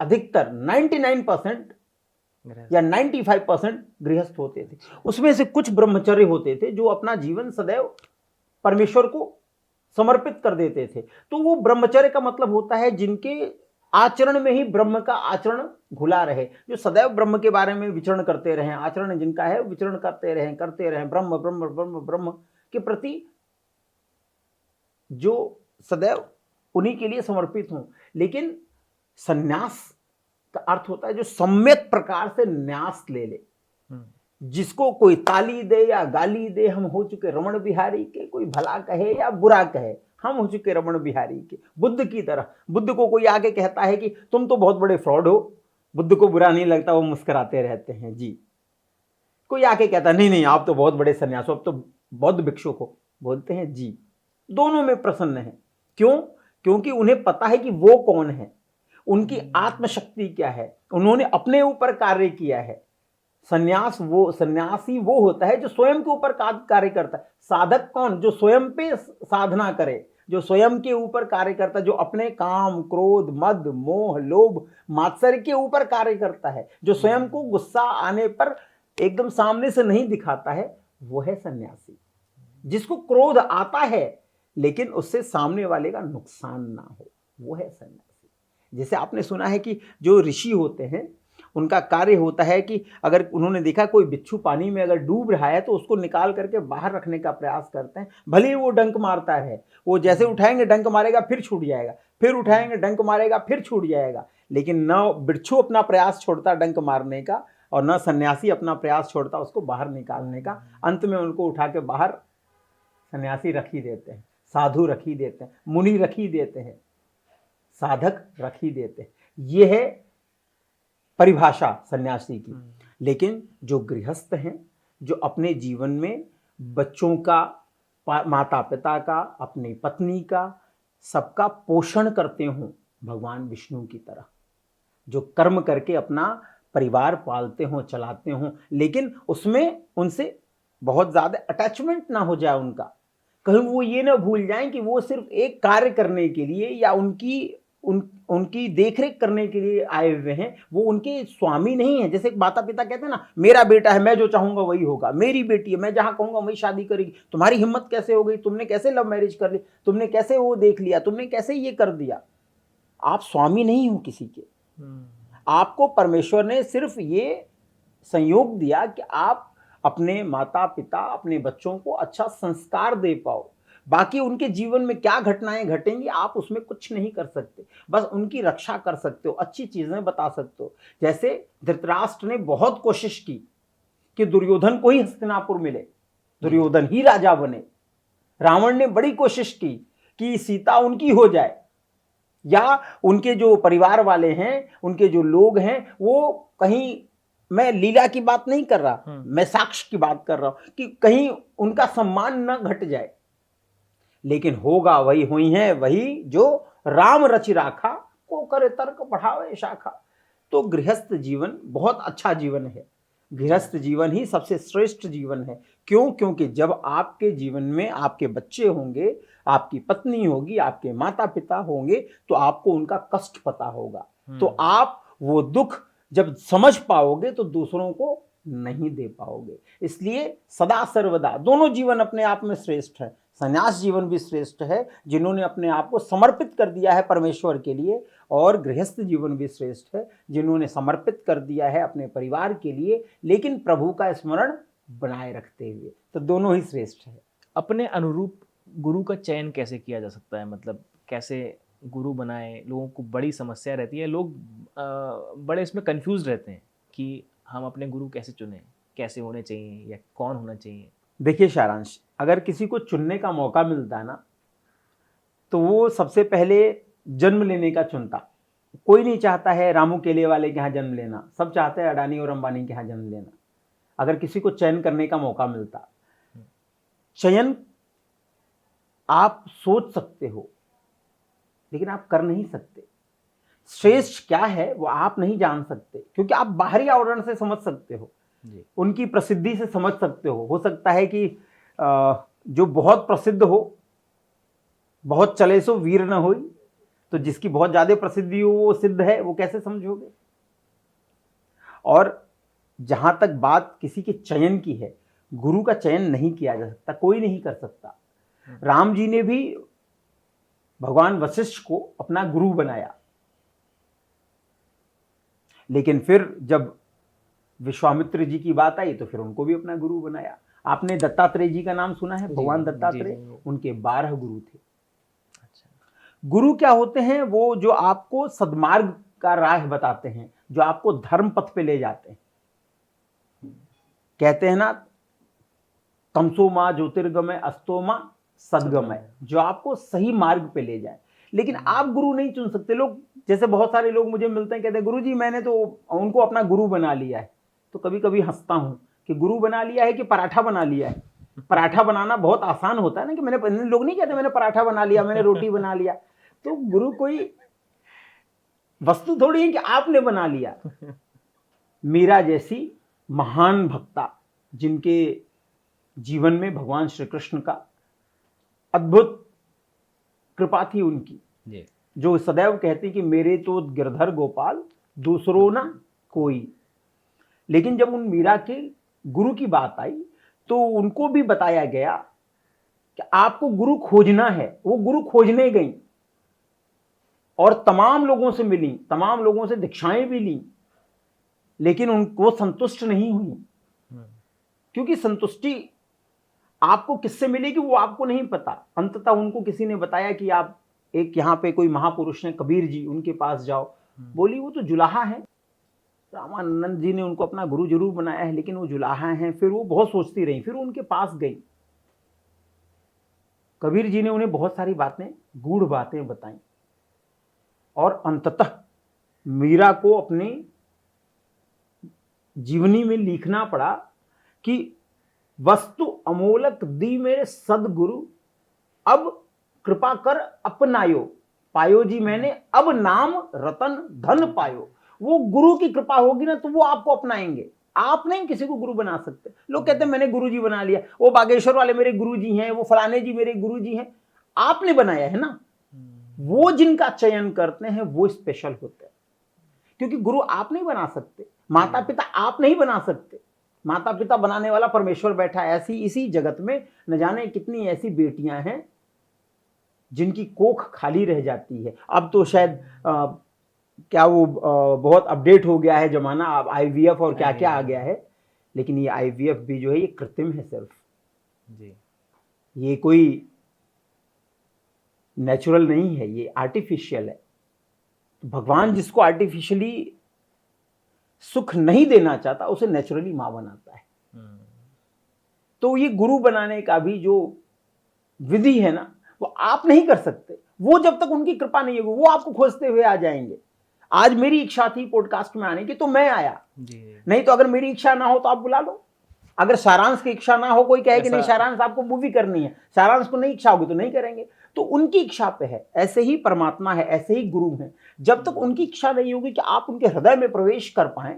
अधिकतर 99% या 95% गृहस्थ होते थे। उसमें से कुछ ब्रह्मचर्य होते थे जो अपना जीवन सदैव परमेश्वर को समर्पित कर देते थे। तो वो ब्रह्मचर्य का मतलब होता है जिनके आचरण में ही ब्रह्म का आचरण घुला रहे, जो सदैव ब्रह्म के बारे में विचरण करते रहें, आचरण जिनका है विचरण करते रहें, ब्रह्म ब्रह्म ब्रह्म ब्रह्म के प्रति जो सदैव उन्हीं के लिए समर्पित हों। लेकिन सन्यास का अर्थ होता है जो सम्यक प्रकार से न्यास ले ले, जिसको कोई ताली दे या गाली दे, हम हो चुके रमण बिहारी के, कोई भला कहे या बुरा कहे, हम हो चुके रमण बिहारी के। बुद्ध की तरह, बुद्ध को कोई आके कहता है कि तुम तो बहुत बड़े फ्रॉड हो, बुद्ध को बुरा नहीं लगता, वो मुस्कुराते रहते हैं जी। कोई आके कहता नहीं नहीं आप तो बहुत बड़े सन्यासी हो, अब तो बौद्ध भिक्षुक हो, बोलते हैं जी दोनों में प्रसन्न है। क्यों? क्योंकि उन्हें पता है कि वो कौन है, उनकी आत्मशक्ति क्या है, उन्होंने अपने ऊपर कार्य किया है। सन्यासी वो होता है जो स्वयं के ऊपर कार्य करता है। साधक कौन? जो स्वयं पे साधना करे, जो स्वयं के ऊपर कार्य करता है, जो अपने काम, क्रोध, मद, मोह, लोभ, मात्सर्य के ऊपर कार्य करता है, जो स्वयं को गुस्सा आने पर एकदम सामने से नहीं दिखाता है, वो है सन्यासी। जिसको क्रोध आता है लेकिन उससे सामने वाले का नुकसान ना हो, वो है सन्यासी। जैसे आपने सुना है कि जो ऋषि होते हैं उनका कार्य होता है कि अगर उन्होंने देखा कोई बिच्छू पानी में अगर डूब रहा है तो उसको निकाल करके बाहर रखने का प्रयास करते हैं, भले ही वो डंक मारता है, वो जैसे उठाएंगे डंक मारेगा फिर छूट जाएगा, फिर उठाएंगे डंक मारेगा फिर छूट जाएगा। लेकिन न बिच्छू अपना प्रयास छोड़ता डंक मारने का और न सन्यासी अपना प्रयास छोड़ता उसको बाहर निकालने का। अंत में उनको उठा के बाहर सन्यासी रख ही देते हैं, साधु रख ही देते हैं, मुनि रख ही देते हैं, साधक रख ही देते हैं। ये है परिभाषा सन्यासी की। लेकिन जो गृहस्थ हैं, जो अपने जीवन में बच्चों का, माता पिता का, अपनी पत्नी का, सबका पोषण करते हों भगवान विष्णु की तरह, जो कर्म करके अपना परिवार पालते हों, चलाते हों, लेकिन उसमें उनसे बहुत ज़्यादा अटैचमेंट ना हो जाए उनका, कहीं वो ये ना भूल जाएं कि वो सिर्फ एक कार्य करने के लिए या उनकी देखरेख करने के लिए आए हुए हैं, वो उनके स्वामी नहीं है। जैसे माता पिता कहते हैं ना, मेरा बेटा है, मैं जो चाहूंगा वही होगा, मेरी बेटी है, मैं जहां कहूंगा वही शादी करेगी। तुम्हारी हिम्मत कैसे हो गई? तुमने कैसे लव मैरिज कर ली? तुमने कैसे वो देख लिया? तुमने कैसे ये कर दिया? आप स्वामी नहीं हो किसी के। आपको परमेश्वर ने सिर्फ ये संयोग दिया कि आप अपने माता पिता, अपने बच्चों को अच्छा संस्कार दे पाओ। बाकी उनके जीवन में क्या घटनाएं घटेंगी आप उसमें कुछ नहीं कर सकते, बस उनकी रक्षा कर सकते हो, अच्छी चीजें बता सकते हो। जैसे धृतराष्ट्र ने बहुत कोशिश की कि दुर्योधन को ही हस्तिनापुर मिले, दुर्योधन ही राजा बने। रावण ने बड़ी कोशिश की कि सीता उनकी हो जाए, या उनके जो परिवार वाले हैं, उनके जो लोग हैं, वो कहीं, मैं लीला की बात नहीं कर रहा, मैं साक्ष्य की बात कर रहा हूं कि कहीं उनका सम्मान न घट जाए। लेकिन होगा वही हुई है, वही जो राम रचि राखा, को करे तर्क बढ़ावे शाखा। तो गृहस्थ जीवन बहुत अच्छा जीवन है, गृहस्थ जीवन ही सबसे श्रेष्ठ जीवन है। क्यों? क्योंकि जब आपके जीवन में आपके बच्चे होंगे, आपकी पत्नी होगी, आपके माता पिता होंगे, तो आपको उनका कष्ट पता होगा, तो आप वो दुख जब समझ पाओगे तो दूसरों को नहीं दे पाओगे। इसलिए सदा सर्वदा दोनों जीवन अपने आप में श्रेष्ठ है। संन्यास जीवन भी श्रेष्ठ है, जिन्होंने अपने आप को समर्पित कर दिया है परमेश्वर के लिए, और गृहस्थ जीवन भी श्रेष्ठ है, जिन्होंने समर्पित कर दिया है अपने परिवार के लिए, लेकिन प्रभु का स्मरण बनाए रखते हुए। तो दोनों ही श्रेष्ठ है। अपने अनुरूप गुरु का चयन कैसे किया जा सकता है? मतलब कैसे गुरु बनाए? लोगों को बड़ी समस्या रहती है, लोग बड़े इसमें कंफ्यूज रहते हैं कि हम अपने गुरु कैसे चुनें, कैसे होने चाहिए या कौन होना चाहिए। देखिए सारांश, अगर किसी को चुनने का मौका मिलता है ना, तो वो सबसे पहले जन्म लेने का चुनता। कोई नहीं चाहता है रामू केले वाले के यहाँ जन्म लेना, सब चाहते हैं अडानी और अंबानी के यहाँ जन्म लेना। अगर किसी को चयन करने का मौका मिलता, चयन आप सोच सकते हो लेकिन आप कर नहीं सकते। श्रेष्ठ क्या है वो आप नहीं जान सकते, क्योंकि आप बाहरी आवरण से समझ सकते हो जी। उनकी प्रसिद्धि से समझ सकते हो सकता है कि जो बहुत प्रसिद्ध हो, बहुत चले सो वीर न होई, तो जिसकी बहुत ज्यादा प्रसिद्धि हो वो सिद्ध है, वो कैसे समझोगे। और जहां तक बात किसी के चयन की है, गुरु का चयन नहीं किया जा सकता, कोई नहीं कर सकता। राम जी ने भी भगवान वशिष्ठ को अपना गुरु बनाया, लेकिन फिर जब विश्वामित्र जी की बात आई तो फिर उनको भी अपना गुरु बनाया। आपने दत्तात्रेय जी का नाम सुना है? भगवान दत्तात्रेय, उनके 12 गुरु थे। अच्छा। गुरु क्या होते हैं? वो जो आपको सद्मार्ग का राह बताते हैं, जो आपको धर्म पथ पे ले जाते हैं। कहते हैं ना, तमसो मां ज्योतिर्गमय अस्तो मां सद्गमय, जो आपको सही मार्ग पे ले जाए। लेकिन आप गुरु नहीं चुन सकते। लोग जैसे बहुत सारे लोग मुझे मिलते हैं, कहते हैं गुरुजी मैंने तो उनको अपना गुरु बना लिया है। तो कभी कभी हंसता हूँ कि गुरु बना लिया है कि पराठा बना लिया है। पराठा बनाना बहुत आसान होता है ना, कि मैंने, लोग नहीं कहते मैंने पराठा बना लिया, मैंने रोटी बना लिया। तो गुरु कोई वस्तु थोड़ी है कि आपने बना लिया। मीरा जैसी महान भक्ता, जिनके जीवन में भगवान श्री कृष्ण का अद्भुत कृपा थी उनकी, जो सदैव कहती कि मेरे तो गिरधर गोपाल दूसरों ना कोई। लेकिन जब उन मीरा के गुरु की बात आई तो उनको भी बताया गया कि आपको गुरु खोजना है। वो गुरु खोजने गई और तमाम लोगों से मिली, तमाम लोगों से दीक्षाएं भी ली, लेकिन उनको संतुष्ट नहीं हुई। क्योंकि संतुष्टि आपको किससे मिलेगी वो आपको नहीं पता। अंततः उनको किसी ने बताया कि आप एक यहाँ पे कोई महापुरुष हैं कबीर जी, उनके पास जाओ। बोली वो तो जुलाहा है। रामानंद जी ने उनको अपना गुरु जरूर बनाया है, लेकिन वो जुलाहा हैं। फिर वो बहुत सोचती रही, फिर उनके पास गई। कबीर जी ने उन्हें बहुत सारी बातें, गूढ़ बातें बताई और अंततः मीरा को अपनी जीवनी में लिखना पड़ा कि वस्तु अमोलक दी मेरे सदगुरु, अब कृपा कर अपनायो। पायो जी मैंने अब नाम रतन धन पायो। वो गुरु की कृपा होगी ना तो वो आपको अपनाएंगे। आप नहीं किसी को गुरु बना सकते। लोग कहते हैं मैंने गुरु जी बना लिया, वो बागेश्वर वाले मेरे गुरु जी हैं, वो फलाने जी मेरे गुरु जी हैं। आपने बनाया है ना। वो जिनका चयन करते हैं वो स्पेशल होते हैं, क्योंकि गुरु आप नहीं बना सकते, माता पिता आप नहीं बना सकते। माता पिता बनाने वाला परमेश्वर बैठा है। ऐसी इसी जगत में न जाने कितनी ऐसी बेटियां हैं जिनकी कोख खाली रह जाती है। अब तो शायद क्या वो बहुत अपडेट हो गया है जमाना, अब IVF और क्या क्या आ गया है। लेकिन ये IVF भी जो है ये कृत्रिम है सिर्फ जी, ये कोई नेचुरल नहीं है, ये आर्टिफिशियल है। तो भगवान जिसको आर्टिफिशियली सुख नहीं देना चाहता उसे नेचुरली मां बनाता है। तो ये गुरु बनाने का भी जो विधि है ना वो आप नहीं कर सकते। वो जब तक उनकी कृपा नहीं होगी वो आपको खोजते हुए आ जाएंगे। आज मेरी इच्छा थी पॉडकास्ट में आने की तो मैं आया जी। नहीं तो अगर मेरी इच्छा ना हो तो आप बुला लो। अगर सारांश की इच्छा ना हो, कोई कहे कि नहीं सारांश आपको मूवी करनी है, सारांश को नहीं इच्छा होगी तो नहीं करेंगे। तो उनकी इच्छा पे है। ऐसे ही परमात्मा है, ऐसे ही गुरु हैं। जब तक उनकी इच्छा नहीं होगी कि आप उनके हृदय में प्रवेश कर पाए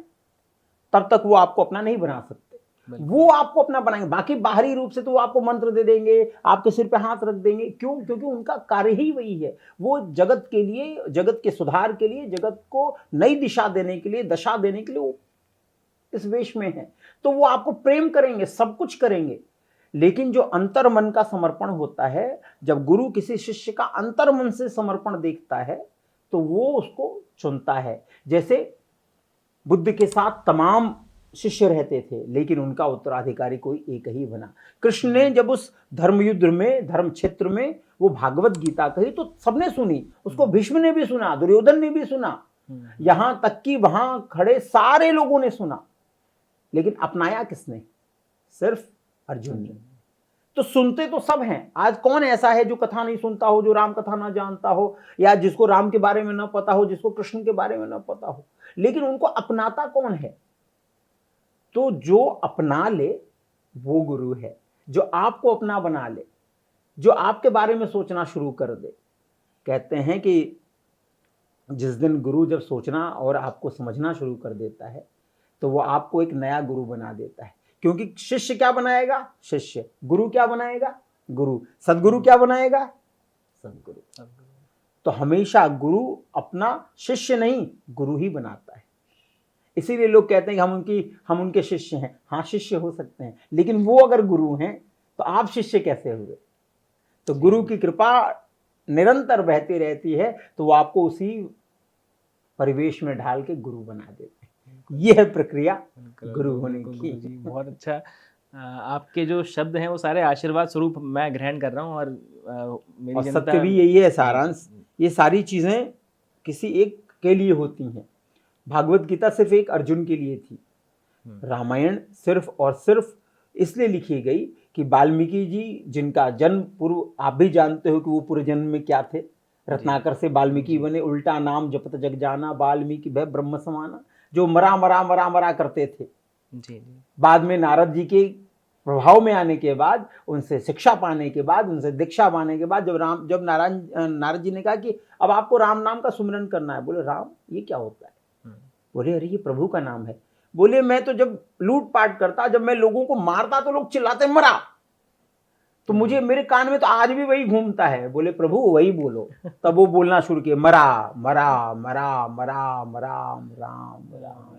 तब तक वो आपको अपना नहीं बना सकते। वो आपको अपना बनाएंगे। बाकी बाहरी रूप से तो वो आपको मंत्र दे देंगे, आपके सिर पे हाथ रख देंगे। क्यों? क्योंकि उनका कार्य ही वही है। वो जगत के लिए, जगत के सुधार के लिए, जगत को नई दिशा देने के लिए, दशा देने के लिए वो इस वेश में है। तो वो आपको प्रेम करेंगे, सब कुछ करेंगे। लेकिन जो अंतर मन का समर्पण होता है, जब गुरु किसी शिष्य का अंतर मन से समर्पण देखता है तो वो उसको चुनता है। जैसे बुद्ध के साथ तमाम शिष्य रहते थे लेकिन उनका उत्तराधिकारी कोई एक ही बना। कृष्ण ने जब उस धर्म युद्ध में, धर्म क्षेत्र में वो भागवत गीता कही तो सबने सुनी। उसको भीष्म ने भी सुना, दुर्योधन ने भी सुना, यहां तक कि वहां खड़े सारे लोगों ने सुना। लेकिन अपनाया किसने? सिर्फ अर्जुन ने। तो सुनते तो सब हैं। आज कौन ऐसा है जो कथा नहीं सुनता हो, जो राम कथा ना जानता हो, या जिसको राम के बारे में ना पता हो, जिसको कृष्ण के बारे में ना पता हो। लेकिन उनको अपनाता कौन है? तो जो अपना ले वो गुरु है। जो आपको अपना बना ले, जो आपके बारे में सोचना शुरू कर दे। कहते हैं कि जिस दिन गुरु जब सोचना और आपको समझना शुरू कर देता है तो वो आपको एक नया गुरु बना देता है। क्योंकि शिष्य क्या बनाएगा? शिष्य। गुरु क्या बनाएगा? गुरु। सदगुरु क्या बनाएगा? सदगुरु। तो हमेशा गुरु अपना शिष्य नहीं, गुरु ही बनाता है। इसीलिए लोग कहते हैं कि हम उनके शिष्य हैं। हाँ, शिष्य हो सकते हैं, लेकिन वो अगर गुरु हैं तो आप शिष्य कैसे हुए? तो गुरु की कृपा निरंतर बहती रहती है तो वो आपको उसी परिवेश में ढाल के गुरु बना देते हैं। ये है प्रक्रिया गुरु होने की। जी, बहुत अच्छा। आपके जो शब्द हैं वो सारे आशीर्वाद स्वरूप मैं ग्रहण कर रहा हूँ और मेरी जनता सत्य भी यही है। सारांश, ये सारी चीजें किसी एक के लिए होती हैं। भागवत गीता सिर्फ एक अर्जुन के लिए थी। रामायण सिर्फ और सिर्फ इसलिए लिखी गई कि वाल्मीकि जी, जिनका जन्म पूर्व आप भी जानते हो कि वो पूर्व जन्म में क्या थे, रत्नाकर से वाल्मीकि बने, उल्टा नाम जपत जग जाना, वाल्मीकि भय ब्रह्म समाना। जो मरा मरा मरा मरा करते थे, जी। बाद में नारद जी के प्रभाव में आने के बाद, उनसे शिक्षा पाने के बाद, उनसे दीक्षा पाने के बाद, जब नारद जी ने कहा कि अब आपको राम नाम का सुमिरन करना है, बोले राम ये क्या होता है? बोले अरे ये प्रभु का नाम है। बोले मैं तो जब लूटपाट करता, जब मैं लोगों को मारता तो लोग चिल्लाते मरा, तो मुझे मेरे कान में तो आज भी वही घूमता है। बोले प्रभु वही बोलो। तब वो बोलना शुरू किए, मरा मरा मरा मरा मरा राम राम।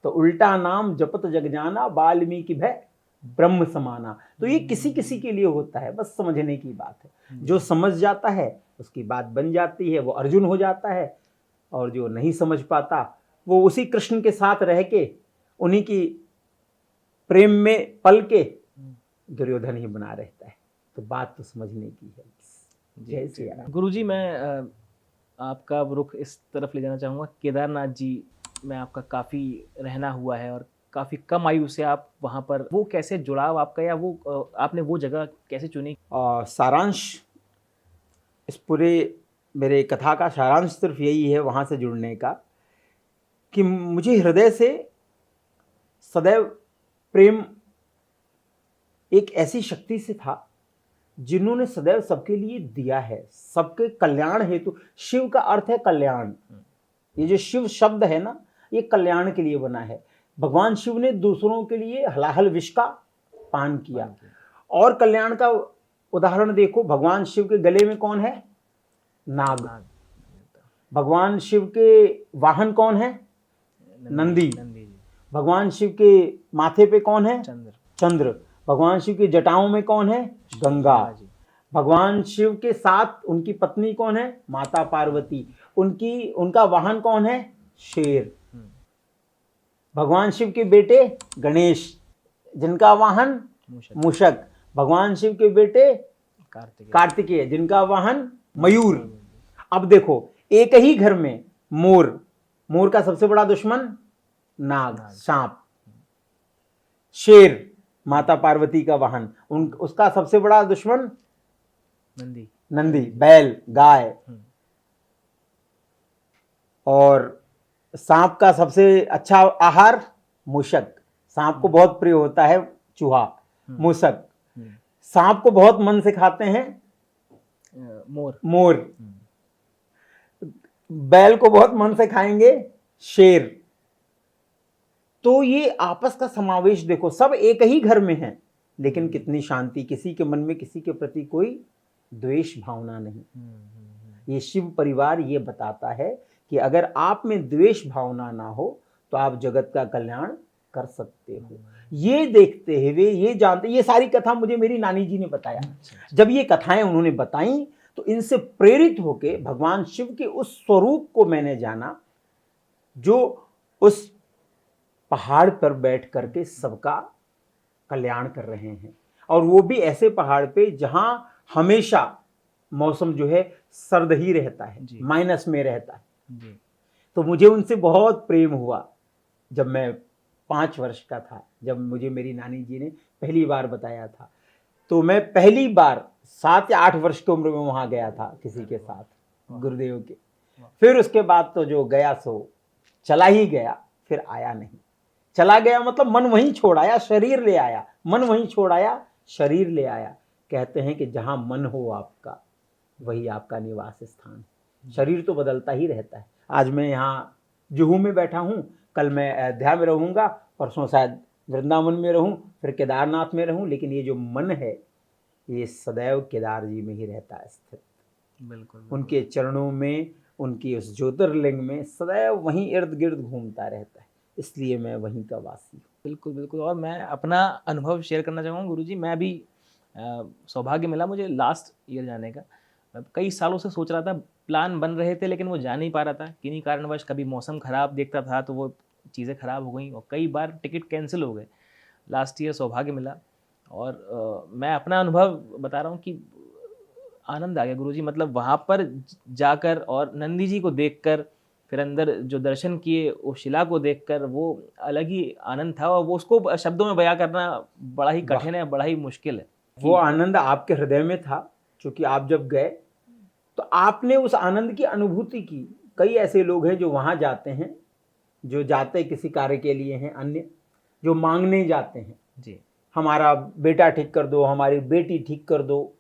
तो उल्टा नाम जपत जग जाना, वाल्मीकि भय ब्रह्म समाना। तो ये किसी किसी के लिए होता है, बस समझने की बात है। जो समझ जाता है उसकी बात बन जाती है, वो अर्जुन हो जाता है। और जो नहीं समझ पाता वो उसी कृष्ण के साथ रह के, उन्हीं की प्रेम में पल के दुर्योधन ही बना रहता है। तो बात तो समझने की है। जय श्री राम। गुरुजी, मैं आपका रुख इस तरफ ले जाना चाहूँगा। केदारनाथ जी में आपका काफ़ी रहना हुआ है और काफ़ी कम आयु से आप वहाँ पर, वो कैसे जुड़ाव आपका, या वो आपने वो जगह कैसे चुनी? सारांश, इस पूरे मेरे कथा का सारांश सिर्फ यही है वहाँ से जुड़ने का, कि मुझे हृदय से सदैव प्रेम एक ऐसी शक्ति से था जिन्होंने सदैव सबके लिए दिया है, सबके कल्याण हेतु। शिव का अर्थ है कल्याण। ये जो शिव शब्द है ना, ये कल्याण के लिए बना है। भगवान शिव ने दूसरों के लिए हलाहल विष का पान किया। और कल्याण का उदाहरण देखो, भगवान शिव के गले में कौन है? नाग। भगवान शिव के वाहन कौन है? नंदी। भगवान शिव के माथे पे कौन है? चंद्र। भगवान शिव की जटाओं में कौन है? गंगा। भगवान शिव के साथ उनकी पत्नी कौन है? माता पार्वती। उनका वाहन कौन है? शेर। भगवान शिव के बेटे गणेश, जिनका वाहन मूषक। भगवान शिव के बेटे कार्तिकेय, जिनका वाहन मयूर। अब देखो, एक ही घर में मोर का सबसे बड़ा दुश्मन नाग, सांप। शेर माता पार्वती का वाहन, उसका सबसे बड़ा दुश्मन नंदी, बैल, गाय। और सांप का सबसे अच्छा आहार मूषक। सांप को बहुत प्रिय होता है चूहा, मूषक। सांप को बहुत मन से खाते हैं मोर। बैल को बहुत मन से खाएंगे शेर। तो ये आपस का समावेश देखो, सब एक ही घर में है, लेकिन कितनी शांति, किसी के मन में किसी के प्रति कोई द्वेष भावना नहीं। ये शिव परिवार ये बताता है कि अगर आप में द्वेष भावना ना हो तो आप जगत का कल्याण कर सकते हो। ये देखते हुए, ये जानते, ये सारी कथा मुझे मेरी नानी जी ने बताया। जब ये कथाएं उन्होंने बताई तो इनसे प्रेरित होके भगवान शिव के उस स्वरूप को मैंने जाना, जो उस पहाड़ पर बैठ करके सबका कल्याण कर रहे हैं। और वो भी ऐसे पहाड़ पे जहां हमेशा मौसम जो है सर्द ही रहता है, माइनस में रहता है। तो मुझे उनसे बहुत प्रेम हुआ। जब मैं 5 वर्ष का था, जब मुझे मेरी नानी जी ने पहली बार बताया था, तो मैं पहली बार 7 या 8 वर्ष की उम्र में वहां गया था किसी के साथ, गुरुदेव के। फिर उसके बाद तो जो गया सो चला ही गया, फिर आया नहीं। चला गया मतलब मन वहीं छोड़ आया, शरीर ले आया। मन वहीं छोड़ आया, शरीर ले आया। कहते हैं कि जहां मन हो आपका, वही आपका निवास स्थान है। शरीर तो बदलता ही रहता है। आज मैं यहाँ जुहू में बैठा हूँ, कल मैं अयोध्या में रहूँगा, परसों शायद वृंदावन में रहूँ, फिर केदारनाथ में रहूँ, लेकिन ये जो मन है ये सदैव केदार जी में ही रहता है स्थित। बिल्कुल। उनके चरणों में, उनकी उस ज्योतिर्लिंग में सदैव वहीं इर्द गिर्द घूमता रहता है। इसलिए मैं वहीं का वासी हूँ। बिल्कुल बिल्कुल। और मैं अपना अनुभव शेयर करना चाहूँगा गुरुजी। मैं भी सौभाग्य मिला मुझे लास्ट ईयर जाने का। मैं कई सालों से सोच रहा था, प्लान बन रहे थे, लेकिन वो जा नहीं पा रहा था किन्हीं कारणवश। कभी मौसम ख़राब देखता था तो वो चीज़ें ख़राब हो गई और कई बार टिकट कैंसिल हो गए। लास्ट ईयर सौभाग्य मिला और मैं अपना अनुभव बता रहा हूँ कि आनंद आ गया गुरुजी। मतलब वहाँ पर जाकर और नंदी जी को देखकर, फिर अंदर जो दर्शन किए, वो शिला को देखकर, वो अलग ही आनंद था। और वो उसको शब्दों में बयां करना बड़ा ही कठिन है, बड़ा ही मुश्किल है। वो आनंद आपके हृदय में था, क्योंकि आप जब गए तो आपने उस आनंद की अनुभूति की। कई ऐसे लोग हैं जो वहाँ जाते हैं, जो जाते किसी कार्य के लिए हैं, अन्य जो मांगने जाते हैं जी हमारा बेटा ठीक कर दो, हमारी बेटी ठीक कर दो,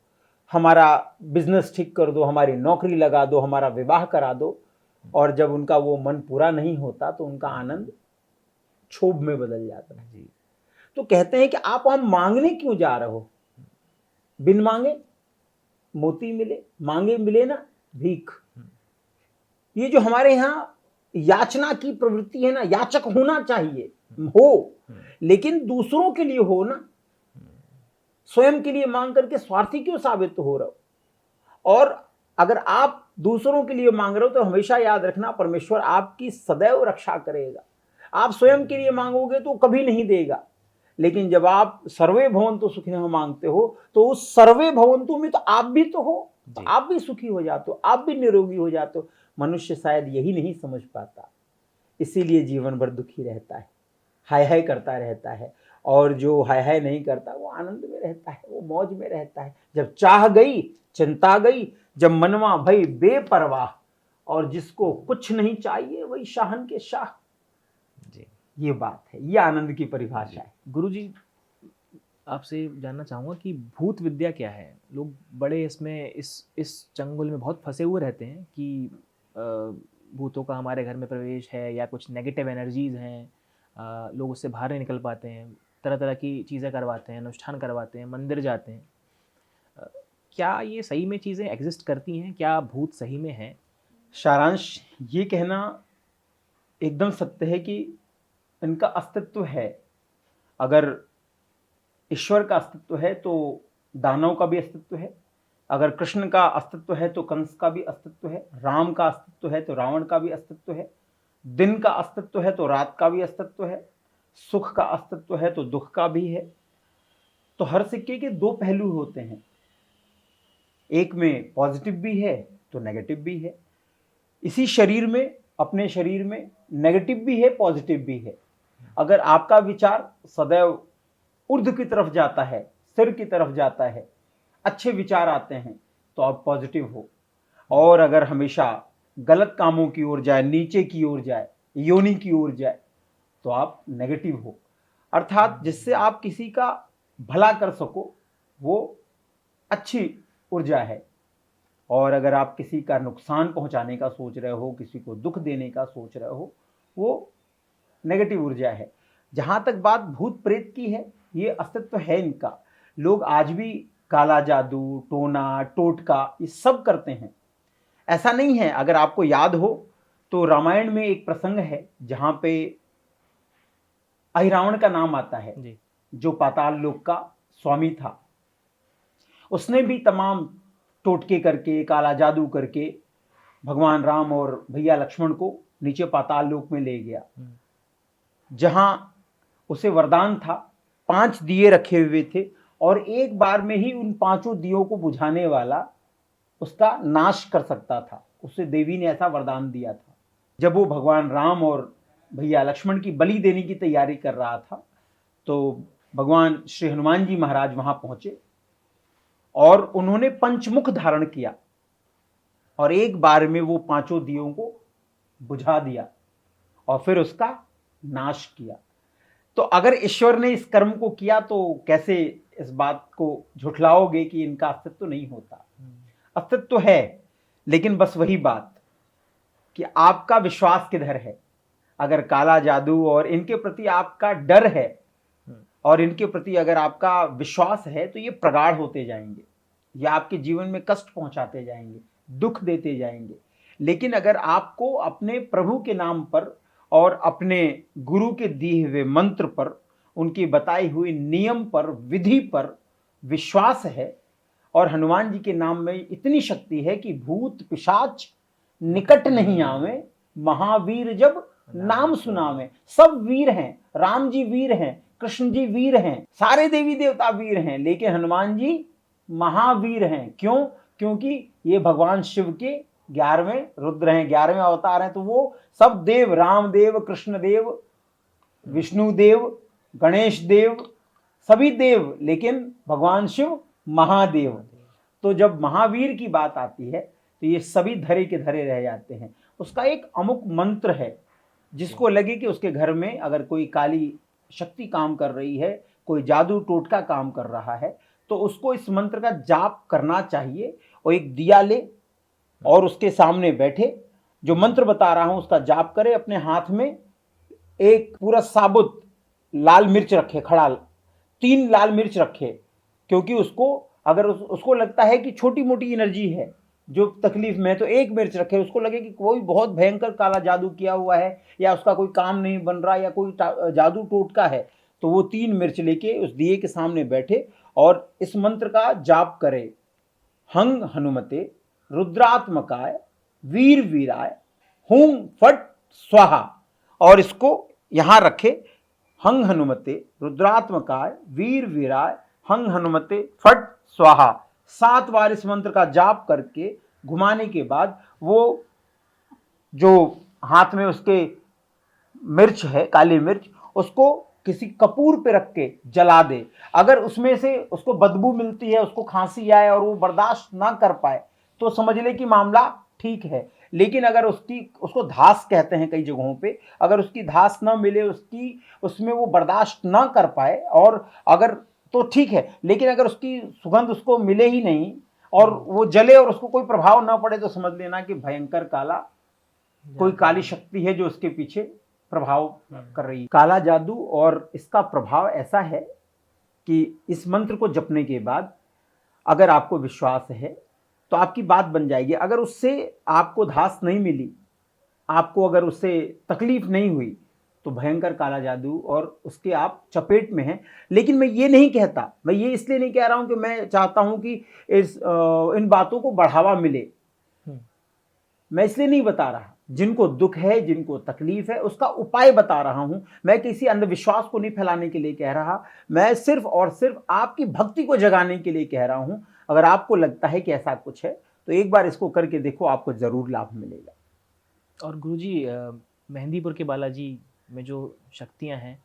हमारा बिजनेस ठीक कर दो, हमारी नौकरी लगा दो, हमारा विवाह करा दो। और जब उनका वो मन पूरा नहीं होता तो उनका आनंद क्षोभ में बदल जाता है। जी तो कहते हैं कि आप वहां मांगने क्यों जा रहे हो? बिन मांगे मोती मिले, मांगे मिले ना भीख। ये जो हमारे यहाँ याचना की प्रवृत्ति है ना, याचक होना चाहिए हो, लेकिन दूसरों के लिए हो ना, स्वयं के लिए मांग करके स्वार्थी क्यों साबित हो रहे हो? और अगर आप दूसरों के लिए मांग रहे हो तो हमेशा याद रखना, परमेश्वर आपकी सदैव रक्षा करेगा। आप स्वयं के लिए मांगोगे तो कभी नहीं देगा, लेकिन जब आप सर्वे भवन्तु सुखिनः मांगते हो तो उस सर्वे भवन्तु में तो आप भी तो हो, तो आप भी सुखी हो जाते हो, आप भी निरोगी हो जाते हो। मनुष्य शायद यही नहीं समझ पाता, इसीलिए जीवन भर दुखी रहता है, हाय हाय करता रहता है। और जो हाय हाय नहीं करता वो आनंद में रहता है, वो मौज में रहता है। जब चाह गई चिंता गई, जब मनवा भई बेपरवाह, और जिसको कुछ नहीं चाहिए वही शाहन के शाह। जी ये बात है, ये आनंद की परिभाषा है। गुरुजी, आपसे जानना चाहूँगा कि भूत विद्या क्या है? लोग बड़े इसमें इस चंगुल में बहुत फंसे हुए रहते हैं कि भूतों का हमारे घर में प्रवेश है या कुछ नेगेटिव एनर्जीज हैं, लोग उससे बाहर नहीं निकल पाते हैं, तरह तरह की चीज़ें करवाते हैं, अनुष्ठान करवाते हैं, मंदिर जाते हैं। क्या ये सही में चीज़ें एग्जिस्ट करती हैं? क्या भूत सही में हैं? सारांश ये कहना एकदम सत्य है कि इनका अस्तित्व है। अगर ईश्वर का अस्तित्व है तो दानव का भी अस्तित्व है, अगर कृष्ण का अस्तित्व है तो कंस का भी अस्तित्व है, राम का अस्तित्व है तो रावण का भी अस्तित्व है, दिन का अस्तित्व है तो रात का भी अस्तित्व है, सुख का अस्तित्व है तो दुख का भी है। तो हर सिक्के के दो पहलू होते हैं, एक में पॉजिटिव भी है तो नेगेटिव भी है। इसी शरीर में, अपने शरीर में नेगेटिव भी है पॉजिटिव भी है। अगर आपका विचार सदैव ऊर्ध्व की तरफ जाता है, सिर की तरफ जाता है, अच्छे विचार आते हैं तो आप पॉजिटिव हो, और अगर हमेशा गलत कामों की ओर जाए, नीचे की ओर जाए, योनि की ओर जाए, तो आप नेगेटिव हो। अर्थात जिससे आप किसी का भला कर सको वो अच्छी ऊर्जा है, और अगर आप किसी का नुकसान पहुंचाने का सोच रहे हो, किसी को दुख देने का सोच रहे हो, वो नेगेटिव ऊर्जा है। जहाँ तक बात भूत प्रेत की है, ये अस्तित्व है इनका। लोग आज भी काला जादू, टोना, टोटका ये सब करते हैं, ऐसा नहीं है। अगर आपको याद हो तो रामायण में एक प्रसंग है जहाँ पे अहिरावण का नाम आता है जी जो पाताल लोक का स्वामी था। उसने भी तमाम टोटके करके, काला जादू करके भगवान राम और भैया लक्ष्मण को नीचे पाताल लोक में ले गया, जहां उसे वरदान था, 5 दिए रखे हुए थे, और एक बार में ही उन 5 दियों को बुझाने वाला उसका नाश कर सकता था। उसे देवी ने ऐसा वरदान दिया था। जब वो भगवान राम और भैया लक्ष्मण की बलि देने की तैयारी कर रहा था तो भगवान श्री हनुमान जी महाराज वहां पहुंचे और उन्होंने पंचमुख धारण किया और एक बार में वो 5 दियों को बुझा दिया और फिर उसका नाश किया। तो अगर ईश्वर ने इस कर्म को किया तो कैसे इस बात को झुठलाओगे कि इनका अस्तित्व नहीं होता? अस्तित्व है, लेकिन बस वही बात कि आपका विश्वास किधर है। अगर काला जादू और इनके प्रति आपका डर है और इनके प्रति अगर आपका विश्वास है तो ये प्रगाढ़ होते जाएंगे, ये आपके जीवन में कष्ट पहुंचाते जाएंगे, दुख देते जाएंगे। लेकिन अगर आपको अपने प्रभु के नाम पर और अपने गुरु के दिए हुए मंत्र पर, उनकी बताई हुई नियम पर, विधि पर विश्वास है, और हनुमान जी के नाम में इतनी शक्ति है कि भूत पिशाच निकट नहीं आवे, महावीर जब नाम सुनावे। सब वीर हैं, राम जी वीर हैं, कृष्ण जी वीर हैं, सारे देवी देवता वीर हैं, लेकिन हनुमान जी महावीर हैं। क्यों? क्योंकि ये भगवान शिव के 11वें रुद्र हैं, 11वें अवतार हैं। तो वो सब देव, राम देव, कृष्ण देव, विष्णु देव, गणेश देव, सभी देव, लेकिन भगवान शिव महादेव। तो जब महावीर की बात आती है तो ये सभी धरे के धरे रह जाते हैं। उसका एक अमुक मंत्र है, जिसको लगे कि उसके घर में अगर कोई काली शक्ति काम कर रही है, कोई जादू टोटका काम कर रहा है, तो उसको इस मंत्र का जाप करना चाहिए और एक दिया ले और उसके सामने बैठे, जो मंत्र बता रहा हूं उसका जाप करे। अपने हाथ में एक पूरा साबुत लाल मिर्च रखे, खड़ा 3 लाल मिर्च रखे, क्योंकि उसको अगर उसको लगता है कि छोटी मोटी एनर्जी है जो तकलीफ में है, तो 1 मिर्च रखे। उसको लगे कि कोई बहुत भयंकर काला जादू किया हुआ है या उसका कोई काम नहीं बन रहा या कोई जादू टोटका है, तो वो 3 मिर्च लेके उस दिए के सामने बैठे और इस मंत्र का जाप करे। हंग हनुमते रुद्रात्मकाय वीर वीराय हुं फट स्वाहा। और इसको यहां रखे, हंग हनुमते रुद्रात्मकाय वीर वीराय हंग हनुमते फट स्वाहा। 7 बार इस मंत्र का जाप करके घुमाने के बाद वो जो हाथ में उसके मिर्च है, काली मिर्च, उसको किसी कपूर पे रख के जला दे। अगर उसमें से उसको बदबू मिलती है, उसको खांसी आए और वो बर्दाश्त ना कर पाए, तो समझ ले कि मामला ठीक है। लेकिन अगर उसको धास कहते हैं कई जगहों पे, अगर उसकी धास ना मिले, उसमें वो बर्दाश्त ना कर पाए, और अगर तो ठीक है, लेकिन अगर उसकी सुगंध उसको मिले ही नहीं और वो जले और उसको कोई प्रभाव ना पड़े, तो समझ लेना कि भयंकर कोई काली शक्ति है जो उसके पीछे प्रभाव कर रही है। काला जादू और इसका प्रभाव ऐसा है कि इस मंत्र को जपने के बाद अगर आपको विश्वास है तो आपकी बात बन जाएगी। अगर उससे आपको धास नहीं मिली, आपको अगर उससे तकलीफ नहीं हुई, तो भयंकर काला जादू और उसके आप चपेट में हैं। लेकिन मैं ये नहीं कहता, मैं ये इसलिए नहीं कह रहा हूं कि मैं चाहता हूं कि इन बातों को बढ़ावा मिले। मैं इसलिए नहीं बता रहा। जिनको दुख है, जिनको तकलीफ है, उसका उपाय बता रहा हूं। मैं किसी अंधविश्वास को नहीं फैलाने के लिए कह रहा, मैं सिर्फ और सिर्फ आपकी भक्ति को जगाने के लिए कह रहा हूं। अगर आपको लगता है कि ऐसा कुछ है, तो एक बार इसको करके देखो, आपको जरूर लाभ मिलेगा। और गुरुजी, मेहंदीपुर के बालाजी में जो शक्तियां हैं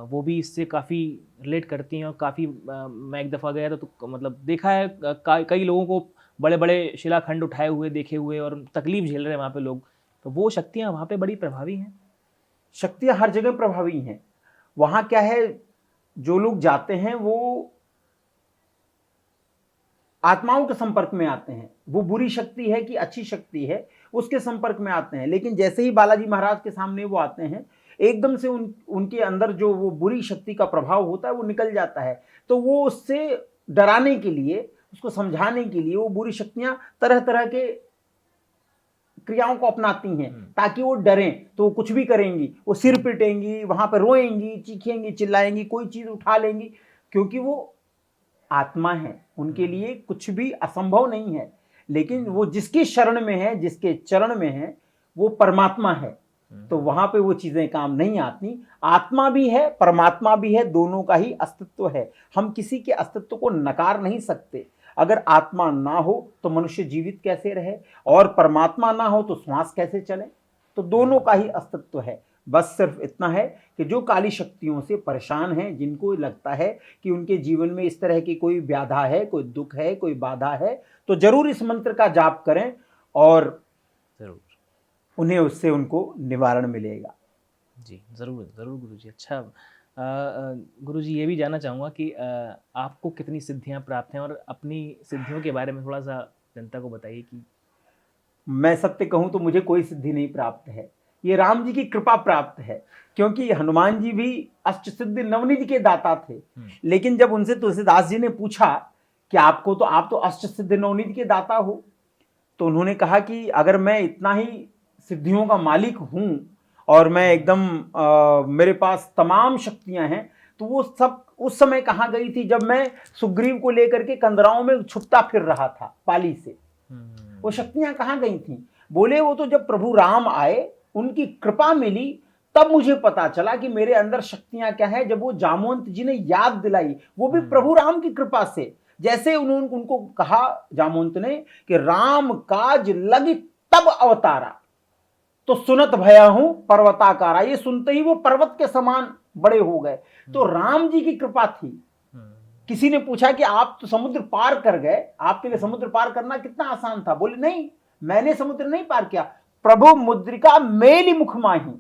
वो भी इससे काफ़ी रिलेट करती हैं। और काफ़ी मैं एक दफ़ा गया था तो मतलब देखा है कई लोगों को बड़े बड़े शिलाखंड उठाए हुए देखे हुए और तकलीफ झेल रहे हैं वहाँ पे लोग। तो वो शक्तियाँ वहाँ पे बड़ी प्रभावी हैं। शक्तियाँ हर जगह प्रभावी हैं। वहाँ क्या है, जो लोग जाते हैं वो आत्माओं के संपर्क में आते हैं। वो बुरी शक्ति है कि अच्छी शक्ति है, उसके संपर्क में आते हैं। लेकिन जैसे ही बालाजी महाराज के सामने वो आते हैं, एकदम से उनके अंदर जो वो बुरी शक्ति का प्रभाव होता है वो निकल जाता है। तो वो उससे डराने के लिए, उसको समझाने के लिए वो बुरी शक्तियां तरह तरह के क्रियाओं को अपनाती हैं ताकि वो डरें। तो वो कुछ भी करेंगी, वो सिर पिटेंगी, वहां पर रोएंगी, चीखेंगी, चिल्लाएंगी, कोई चीज उठा लेंगी, क्योंकि वो आत्मा है, उनके लिए कुछ भी असंभव नहीं है। लेकिन वो जिसकी शरण में है, जिसके चरण में है, वो परमात्मा है, तो वहां पे वो चीजें काम नहीं आती। आत्मा भी है, परमात्मा भी है, दोनों का ही अस्तित्व है। हम किसी के अस्तित्व को नकार नहीं सकते। अगर आत्मा ना हो तो मनुष्य जीवित कैसे रहे, और परमात्मा ना हो तो श्वास कैसे चले। तो दोनों का ही अस्तित्व है। बस सिर्फ इतना है कि जो काली शक्तियों से परेशान हैं, जिनको लगता है कि उनके जीवन में इस तरह की कोई व्याधा है, कोई दुख है, कोई बाधा है, तो जरूर इस मंत्र का जाप करें और जरूर उन्हें उससे उनको निवारण मिलेगा। जी ज़रूर ज़रूर गुरुजी। अच्छा गुरुजी, ये भी जानना चाहूँगा कि आपको कितनी सिद्धियां प्राप्त हैं, और अपनी सिद्धियों के बारे में थोड़ा सा जनता को बताइए। कि मैं सत्य कहूं तो मुझे कोई सिद्धि नहीं प्राप्त है, ये राम जी की कृपा प्राप्त है। क्योंकि हनुमान जी भी अष्ट सिद्धि नवनिधि के दाता थे। लेकिन जब उनसे तुलसीदास जी ने पूछा कि आप तो अष्ट सिद्धि नवनिधि के दाता हो, तो उन्होंने कहा कि अगर मैं इतना ही सिद्धियों का मालिक हूं और मैं एकदम मेरे पास तमाम शक्तियां हैं, तो वो सब उस समय कहाँ गई थी जब मैं सुग्रीव को लेकर के कंदराओं में छुपता फिर रहा था पाली से। वो शक्तियां कहाँ गई थी? बोले वो तो जब प्रभु राम आए, उनकी कृपा मिली, तब मुझे पता चला कि मेरे अंदर शक्तियां क्या है। जब वो जामवंत जी ने याद दिलाई, वो भी प्रभु राम की कृपा से। जैसे उन्होंने उनको कहा जामवंत ने कि राम काज लगी तब अवतारा, तो सुनत भया हूं पर्वताकारा। ये सुनते ही वो पर्वत के समान बड़े हो गए। तो राम जी की कृपा थी। किसी ने पूछा कि आप तो समुद्र पार कर गए, आपके लिए समुद्र पार करना कितना आसान था? बोले नहीं, मैंने समुद्र नहीं पार किया, प्रभु मुद्रिका मेली मुख माही।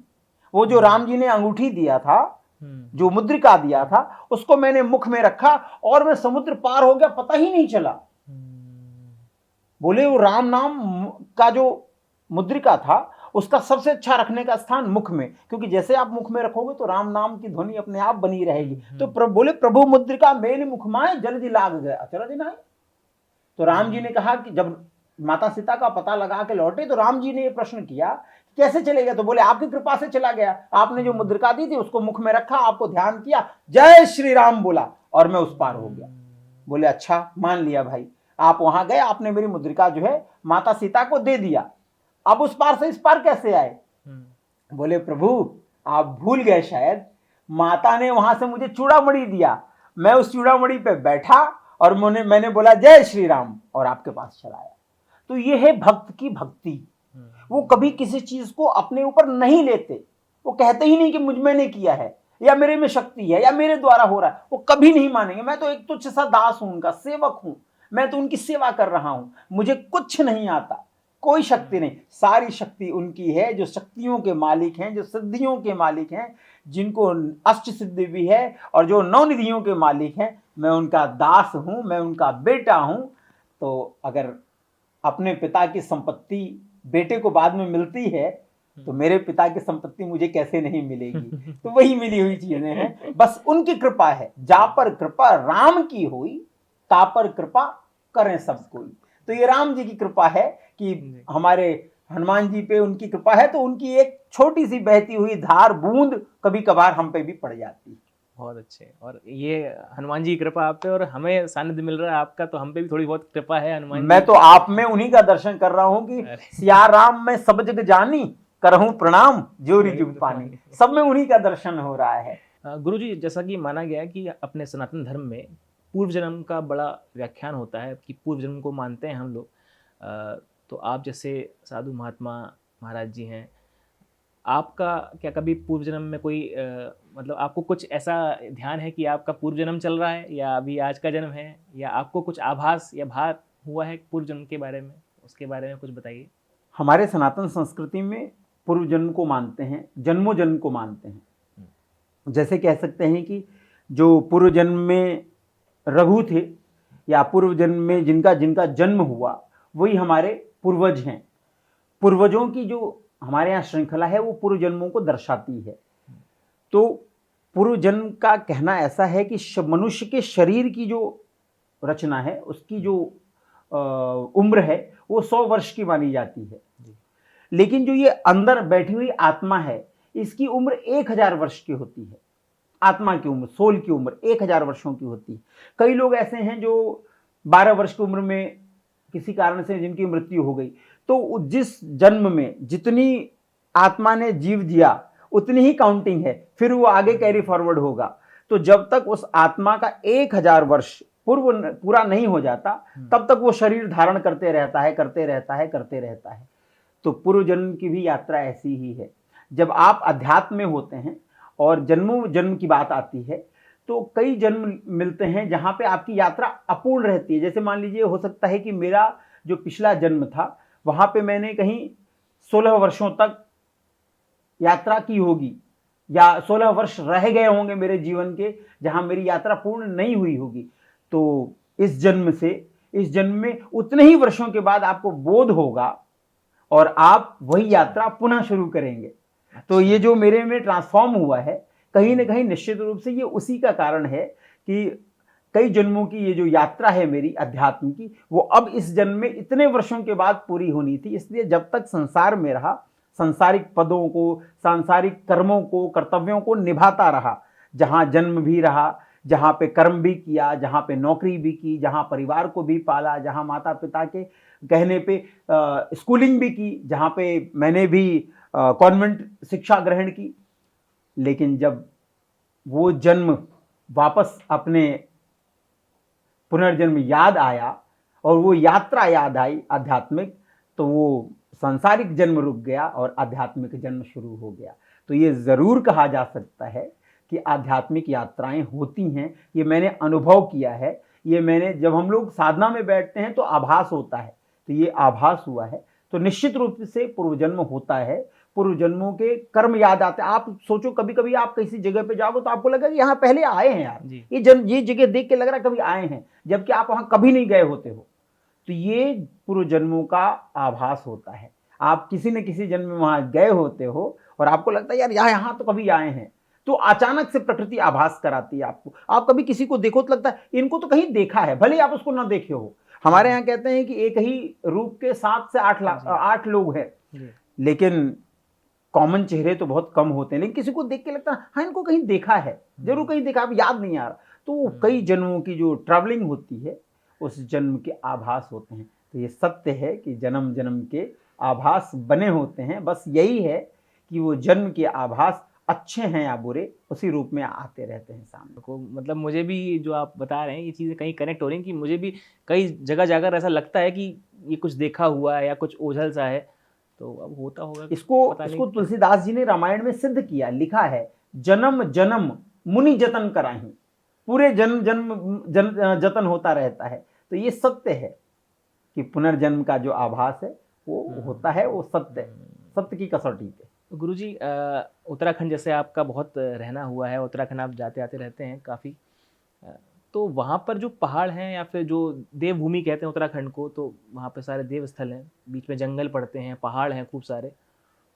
वो जो राम जी ने अंगूठी दिया था, जो मुद्रिका दिया था, उसको मैंने मुख में रखा और मैं समुद्र पार हो गया, पता ही नहीं चला। बोले वो राम नाम का जो मुद्रिका था उसका सबसे अच्छा रखने का स्थान मुख में, क्योंकि जैसे आप मुख में रखोगे तो राम नाम की ध्वनि अपने आप बनी रहेगी। तो बोले प्रभु मुद्रिका मेल मुख माए जल्दी लाग गए अचरज नाय। तो राम जी ने कहा कि जब माता सीता का पता लगा के लौटे तो राम जी ने ये प्रश्न किया कैसे चले गए? तो बोले आपकी कृपा से चला गया, आपने जो मुद्रिका दी थी उसको मुख में रखा, आपको ध्यान किया, जय श्री राम बोला और मैं उस पार हो गया। बोले अच्छा, मान लिया भाई, आप वहां गए, आपने मेरी मुद्रिका जो है माता सीता को दे दिया, अब उस पार से इस पार कैसे आए? बोले प्रभु आप भूल गए शायद, माता ने वहां से मुझे चूड़ामणि दिया, मैं उस चूड़ामणि पे बैठा और मैंने बोला जय श्री राम और आपके पास चला आया। तो ये है भक्त की भक्ति। वो कभी किसी चीज को अपने ऊपर नहीं लेते, वो कहते ही नहीं कि मुझ मैंने किया है या मेरे में शक्ति है या मेरे द्वारा हो रहा है, वो कभी नहीं मानेंगे। मैं तो एक तुच्छ सा दास हूं, उनका सेवक हूं, मैं तो उनकी सेवा कर रहा हूं, मुझे कुछ नहीं आता, कोई शक्ति नहीं, सारी शक्ति उनकी है जो शक्तियों के मालिक हैं, जो सिद्धियों के मालिक हैं, जिनको अष्ट सिद्धि भी है और जो 9 निधियों के मालिक हैं। मैं उनका दास हूं, मैं उनका बेटा हूं। तो अगर अपने पिता की संपत्ति बेटे को बाद में मिलती है तो मेरे पिता की संपत्ति मुझे कैसे नहीं मिलेगी? तो वही मिली हुई चीजें हैं, बस उनकी कृपा है। जा पर कृपा राम की हुई, ता पर कृपा करें सब कोई। तो ये राम जी की कृपा है कि हमारे हनुमान जी पे उनकी कृपा है, तो उनकी एक छोटी सी बहती हुई धार बूंद कभी कभार हम पे भी पड़ जाती है। बहुत अच्छे। और ये हनुमान जी की कृपा आप पे और हमें सानिध्य मिल रहा है आपका, तो हम पे भी थोड़ी बहुत कृपा है हनुमान। मैं तो आप में उन्हीं का दर्शन कर रहा हूँ कि सिया राम में सब जग जानी, करहूं प्रणाम जोरी जुग पानी, सब में उन्हीं का दर्शन हो रहा है। गुरुजी, जैसा कि माना गया कि अपने सनातन धर्म में पूर्व जन्म का बड़ा व्याख्यान होता है कि पूर्व जन्म को मानते हैं हम लोग। तो आप जैसे साधु महात्मा महाराज जी हैं, आपका क्या कभी पूर्व जन्म में कोई मतलब आपको कुछ ऐसा ध्यान है कि आपका पूर्व जन्म चल रहा है या अभी आज का जन्म है, या आपको कुछ आभास या भान हुआ है पूर्व जन्म के बारे में? उसके बारे में कुछ बताइए। हमारे सनातन संस्कृति में पूर्व जन्म को मानते हैं, जन्मों जन्म को मानते हैं। जैसे कह सकते हैं कि जो पूर्व जन्म में रघु थे या पूर्व जन्म में जिनका जिनका जन्म हुआ वही हमारे पूर्वज हैं। पूर्वजों की जो हमारे यहाँ श्रृंखला है वो पूर्व जन्मों को दर्शाती है। तो पूर्व जन्म का कहना ऐसा है कि मनुष्य के शरीर की जो रचना है उसकी जो उम्र है वो 100 वर्ष की मानी जाती है, लेकिन जो ये अंदर बैठी हुई आत्मा है इसकी उम्र 1000 वर्ष की होती है। आत्मा की उम्र, सोल की उम्र 1000 वर्षों की होती है। कई लोग ऐसे हैं जो 12 वर्ष की उम्र में किसी कारण से जिनकी मृत्यु हो गई, तो जिस जन्म में जितनी आत्मा ने जीव जिया उतनी ही काउंटिंग है, फिर वो आगे कैरी फॉरवर्ड होगा। तो जब तक उस आत्मा का 1000 वर्ष पूरा नहीं हो जाता तब तक वो शरीर धारण करते रहता है, करते रहता है, करते रहता है। तो पूर्व जन्म की भी यात्रा ऐसी ही है। जब आप अध्यात्म में होते हैं और जन्मों जन्म की बात आती है तो कई जन्म मिलते हैं जहां पे आपकी यात्रा अपूर्ण रहती है। जैसे मान लीजिए हो सकता है कि मेरा जो पिछला जन्म था वहां पे मैंने कहीं 16 वर्षों तक यात्रा की होगी या 16 वर्ष रह गए होंगे मेरे जीवन के जहां मेरी यात्रा पूर्ण नहीं हुई होगी। तो इस जन्म में उतने ही वर्षों के बाद आपको बोध होगा और आप वही यात्रा पुनः शुरू करेंगे। तो ये जो मेरे में ट्रांसफॉर्म हुआ है कहीं ना कहीं निश्चित रूप से ये उसी का कारण है कि कई जन्मों की ये जो यात्रा है मेरी अध्यात्म की, वो अब इस जन्म में इतने वर्षों के बाद पूरी होनी थी। इसलिए जब तक संसार में रहा, सांसारिक पदों को, सांसारिक कर्मों को, कर्तव्यों को निभाता रहा, जहां जन्म भी रहा, जहां पे कर्म भी किया, जहां पे नौकरी भी की, जहां परिवार को भी पाला, जहां माता पिता के कहने पे स्कूलिंग भी की, जहां पे मैंने भी कॉन्वेंट शिक्षा ग्रहण की। लेकिन जब वो जन्म वापस अपने पुनर्जन्म याद आया और वो यात्रा याद आई आध्यात्मिक, तो वो सांसारिक जन्म रुक गया और आध्यात्मिक जन्म शुरू हो गया। तो ये जरूर कहा जा सकता है कि आध्यात्मिक यात्राएं होती हैं, ये मैंने अनुभव किया है। ये मैंने, जब हम लोग साधना में बैठते हैं तो आभास होता है, तो ये आभास हुआ है। तो निश्चित रूप से पूर्व जन्म होता है, पूर्व जन्मों के कर्म याद आते हैं। आप सोचो, कभी कभी आप किसी जगह पे जाओगे तो आपको लगेगा कि यहाँ पहले आए हैं यार, ये जगह देख के लग रहा है कभी आए हैं, जबकि आप वहां कभी नहीं गए होते हो। तो ये पूर्व जन्मों का आभास होता है। आप किसी न किसी जन्म में वहां गए होते हो और आपको लगता है यार यहाँ तो कभी आए हैं। तो अचानक से प्रकृति आभास कराती है आपको। आप कभी किसी को देखो तो लगता है इनको तो कहीं देखा है, भले आप उसको ना देखे हो। हमारे यहाँ कहते हैं कि एक ही रूप के 7 से 8 लोग हैं, लेकिन कॉमन चेहरे तो बहुत कम होते हैं। लेकिन किसी को देख के लगता है हाँ इनको कहीं देखा है, जरूर कहीं देखा, अब याद नहीं आ रहा। तो कई जन्मों की जो ट्रैवलिंग होती है, उस जन्म के आभास होते हैं। तो ये सत्य है कि जन्म जन्म के आभास बने होते हैं। बस यही है कि वो जन्म के आभास अच्छे हैं या बुरे, उसी रूप में आते रहते हैं सामने को। मतलब मुझे भी जो आप बता रहे हैं ये चीज़ें कहीं कनेक्ट हो रही हैं कि मुझे भी कई जगह जाकर ऐसा लगता है कि ये कुछ देखा हुआ है या कुछ ओझल सा है। तो अब होता होगा इसको तुलसीदास जी ने रामायण में सिद्ध किया, लिखा है, जन्म जन्म मुनि जतन कराही, पूरे जन्म जन्म जतन होता रहता है। तो ये सत्य है कि पुनर्जन्म का जो आभास है वो होता है, वो सत्य की कसौटी पे। गुरुजी, उत्तराखंड जैसे आपका बहुत रहना हुआ है, उत्तराखंड आप जाते आते रहते हैं काफ़ी, तो वहाँ पर जो पहाड़ हैं या फिर जो देवभूमि कहते हैं उत्तराखंड को, तो वहाँ पे सारे देव स्थल हैं, बीच में जंगल पड़ते हैं, पहाड़ हैं खूब सारे।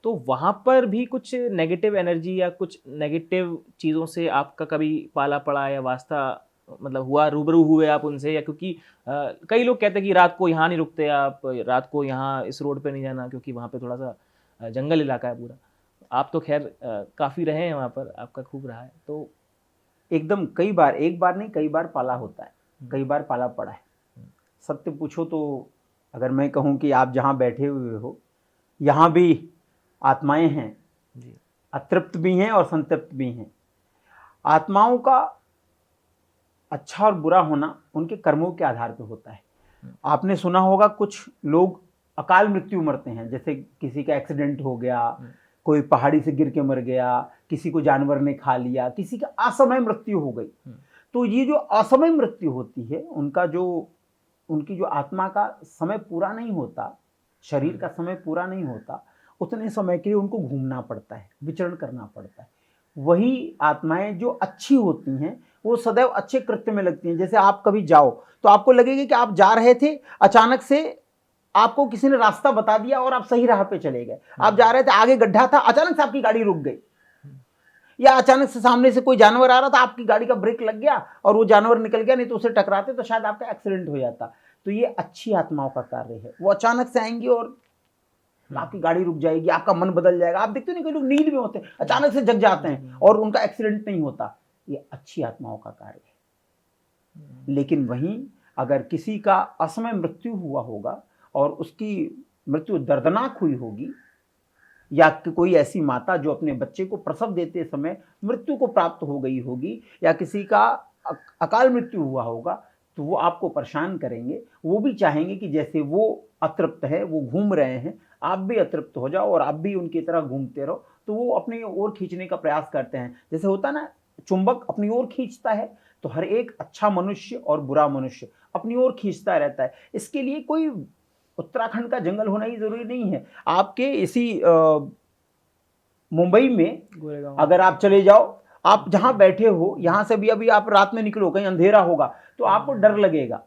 तो वहाँ पर भी कुछ नेगेटिव एनर्जी या कुछ नेगेटिव चीज़ों से आपका कभी पाला पड़ा या वास्ता मतलब हुआ, रूबरू हुए आप उनसे? या क्योंकि कई लोग कहते हैं कि रात को यहाँ नहीं रुकते आप, रात को यहाँ इस रोड पे नहीं जाना क्योंकि वहाँ पे थोड़ा सा जंगल इलाका है पूरा। आप तो खैर काफ़ी रहे हैं वहाँ पर, आपका खूब रहा है। तो एकदम कई बार, एक बार नहीं कई बार पाला होता है, कई बार पाला पड़ा है। सत्य पूछो तो अगर मैं कहूँ कि आप जहाँ बैठे हुए हो यहाँ भी आत्माएं हैं, अतृप्त भी हैं और संतृप्त भी हैं। आत्माओं का अच्छा और बुरा होना उनके कर्मों के आधार पर होता है। आपने सुना होगा कुछ लोग अकाल मृत्यु मरते हैं, जैसे किसी का एक्सीडेंट हो गया, कोई पहाड़ी से गिर के मर गया, किसी को जानवर ने खा लिया, किसी का असमय मृत्यु हो गई। तो ये जो असमय मृत्यु होती है, उनकी जो आत्मा का समय पूरा नहीं होता, शरीर का समय पूरा नहीं होता, उतने समय के लिए उनको घूमना पड़ता है, विचरण करना पड़ता है। वही आत्माएं जो अच्छी होती हैं वो सदैव अच्छे कृत्य में लगती हैं। जैसे आप कभी जाओ तो आपको लगेगा कि आप जा रहे थे, अचानक से आपको किसी ने रास्ता बता दिया और आप सही राह पे चले गए। आप जा रहे थे, आगे गड्ढा था, अचानक से आपकी गाड़ी रुक गई, या अचानक से सामने से कोई जानवर आ रहा था, आपकी गाड़ी का ब्रेक लग गया और वो जानवर निकल गया, नहीं तो उसे टकराते तो शायद आपका एक्सीडेंट हो जाता। तो ये अच्छी आत्माओं का कार्य है। वो अचानक से आएंगी और आपकी गाड़ी रुक जाएगी, आपका मन बदल जाएगा। आप देखते हो नहीं, कोई लोग नींद में होते हैं, अचानक से जग जाते हैं और उनका एक्सीडेंट नहीं होता। ये अच्छी आत्माओं का कार्य है। लेकिन वहीं अगर किसी का असमय मृत्यु हुआ होगा और उसकी मृत्यु दर्दनाक हुई होगी, या कोई ऐसी माता जो अपने बच्चे को प्रसव देते समय मृत्यु को प्राप्त हो गई होगी, या किसी का अकाल मृत्यु हुआ होगा, तो वो आपको परेशान करेंगे। वो भी चाहेंगे कि जैसे वो अतृप्त है, वो घूम रहे हैं, आप भी अतृप्त हो जाओ और आप भी उनकी तरह घूमते रहो। तो वो अपनी ओर खींचने का प्रयास करते हैं। जैसे होता ना, चुंबक अपनी ओर खींचता है, तो हर एक अच्छा मनुष्य और बुरा मनुष्य अपनी ओर खींचता रहता है। इसके लिए कोई उत्तराखंड का जंगल होना ही जरूरी नहीं है। आपके इसी मुंबई में अगर आप चले जाओ, आप जहां बैठे हो, यहां से भी अभी आप रात में निकलो, कहीं अंधेरा होगा तो आपको डर लगेगा।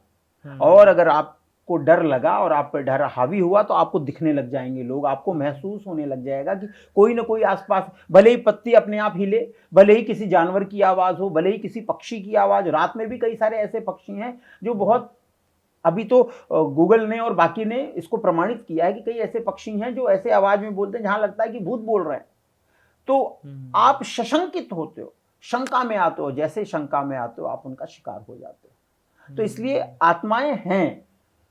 और अगर आपको डर लगा और आप पर डर हावी हुआ तो आपको दिखने लग जाएंगे लोग, आपको महसूस होने लग जाएगा कि कोई ना कोई आसपास, भले ही पत्ती अपने आप हिले, भले ही किसी जानवर की आवाज हो, भले ही किसी पक्षी की आवाज। रात में भी कई सारे ऐसे पक्षी हैं जो बहुत, अभी तो गूगल ने और बाकी ने इसको प्रमाणित किया है कि कई ऐसे पक्षी हैं जो ऐसे आवाज में बोलते हैं जहां लगता है कि भूत बोल रहे हैं। तो आप सशंकित होते हो, शंका में आते हो, जैसे शंका में आते हो आप उनका शिकार हो जाते हो। तो इसलिए आत्माएं हैं,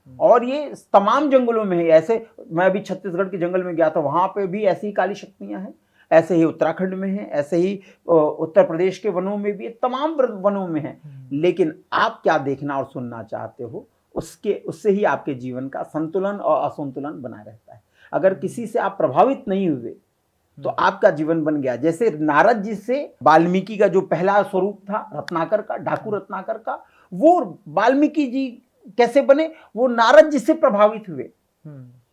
और ये तमाम जंगलों में है। ऐसे मैं अभी छत्तीसगढ़ के जंगल में गया था, वहां पे भी ऐसी ही काली शक्तियां हैं, ऐसे ही उत्तराखंड में है, ऐसे ही उत्तर प्रदेश के वनों में भी है, तमाम वनों में है। लेकिन आप क्या देखना और सुनना चाहते हो, उससे ही आपके जीवन का संतुलन और असंतुलन बना रहता है। अगर किसी से आप प्रभावित नहीं हुए तो आपका जीवन बन गया। जैसे नारद जी से वाल्मीकि का जो पहला स्वरूप था रत्नाकर का, डाकू रत्नाकर का, वो वाल्मीकि जी कैसे बने, वो नारद जी से प्रभावित हुए,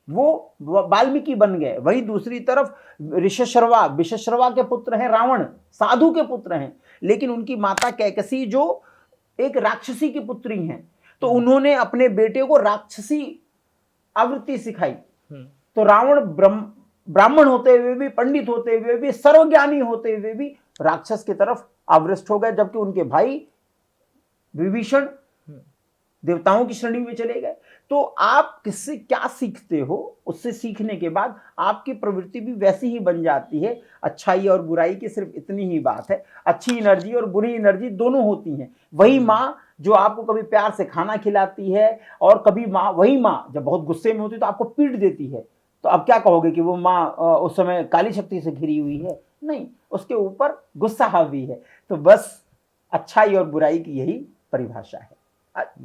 वो वाल्मीकि बन गए। वहीं दूसरी तरफ विशश्रवा के पुत्र हैं रावण, साधु के पुत्र हैं, लेकिन उनकी माता कैकसी जो एक राक्षसी की पुत्री हैं, तो उन्होंने अपने बेटे को राक्षसी आवृत्ति सिखाई। तो रावण ब्राह्मण होते हुए भी, पंडित होते हुए भी, सर्वज्ञानी होते हुए भी राक्षस की तरफ अग्रसर हो गए, जबकि उनके भाई विभीषण देवताओं की श्रेणी में चले गए। तो आप किससे क्या सीखते हो, उससे सीखने के बाद आपकी प्रवृत्ति भी वैसी ही बन जाती है। अच्छाई और बुराई की सिर्फ इतनी ही बात है, अच्छी एनर्जी और बुरी एनर्जी दोनों होती हैं। वही माँ जो आपको कभी प्यार से खाना खिलाती है, और कभी वही माँ जब बहुत गुस्से में होती है तो आपको पीट देती है, तो अब क्या कहोगे कि वो माँ उस समय काली शक्ति से घिरी हुई है? नहीं, उसके ऊपर गुस्सा हावी है। तो बस अच्छाई और बुराई की यही परिभाषा है,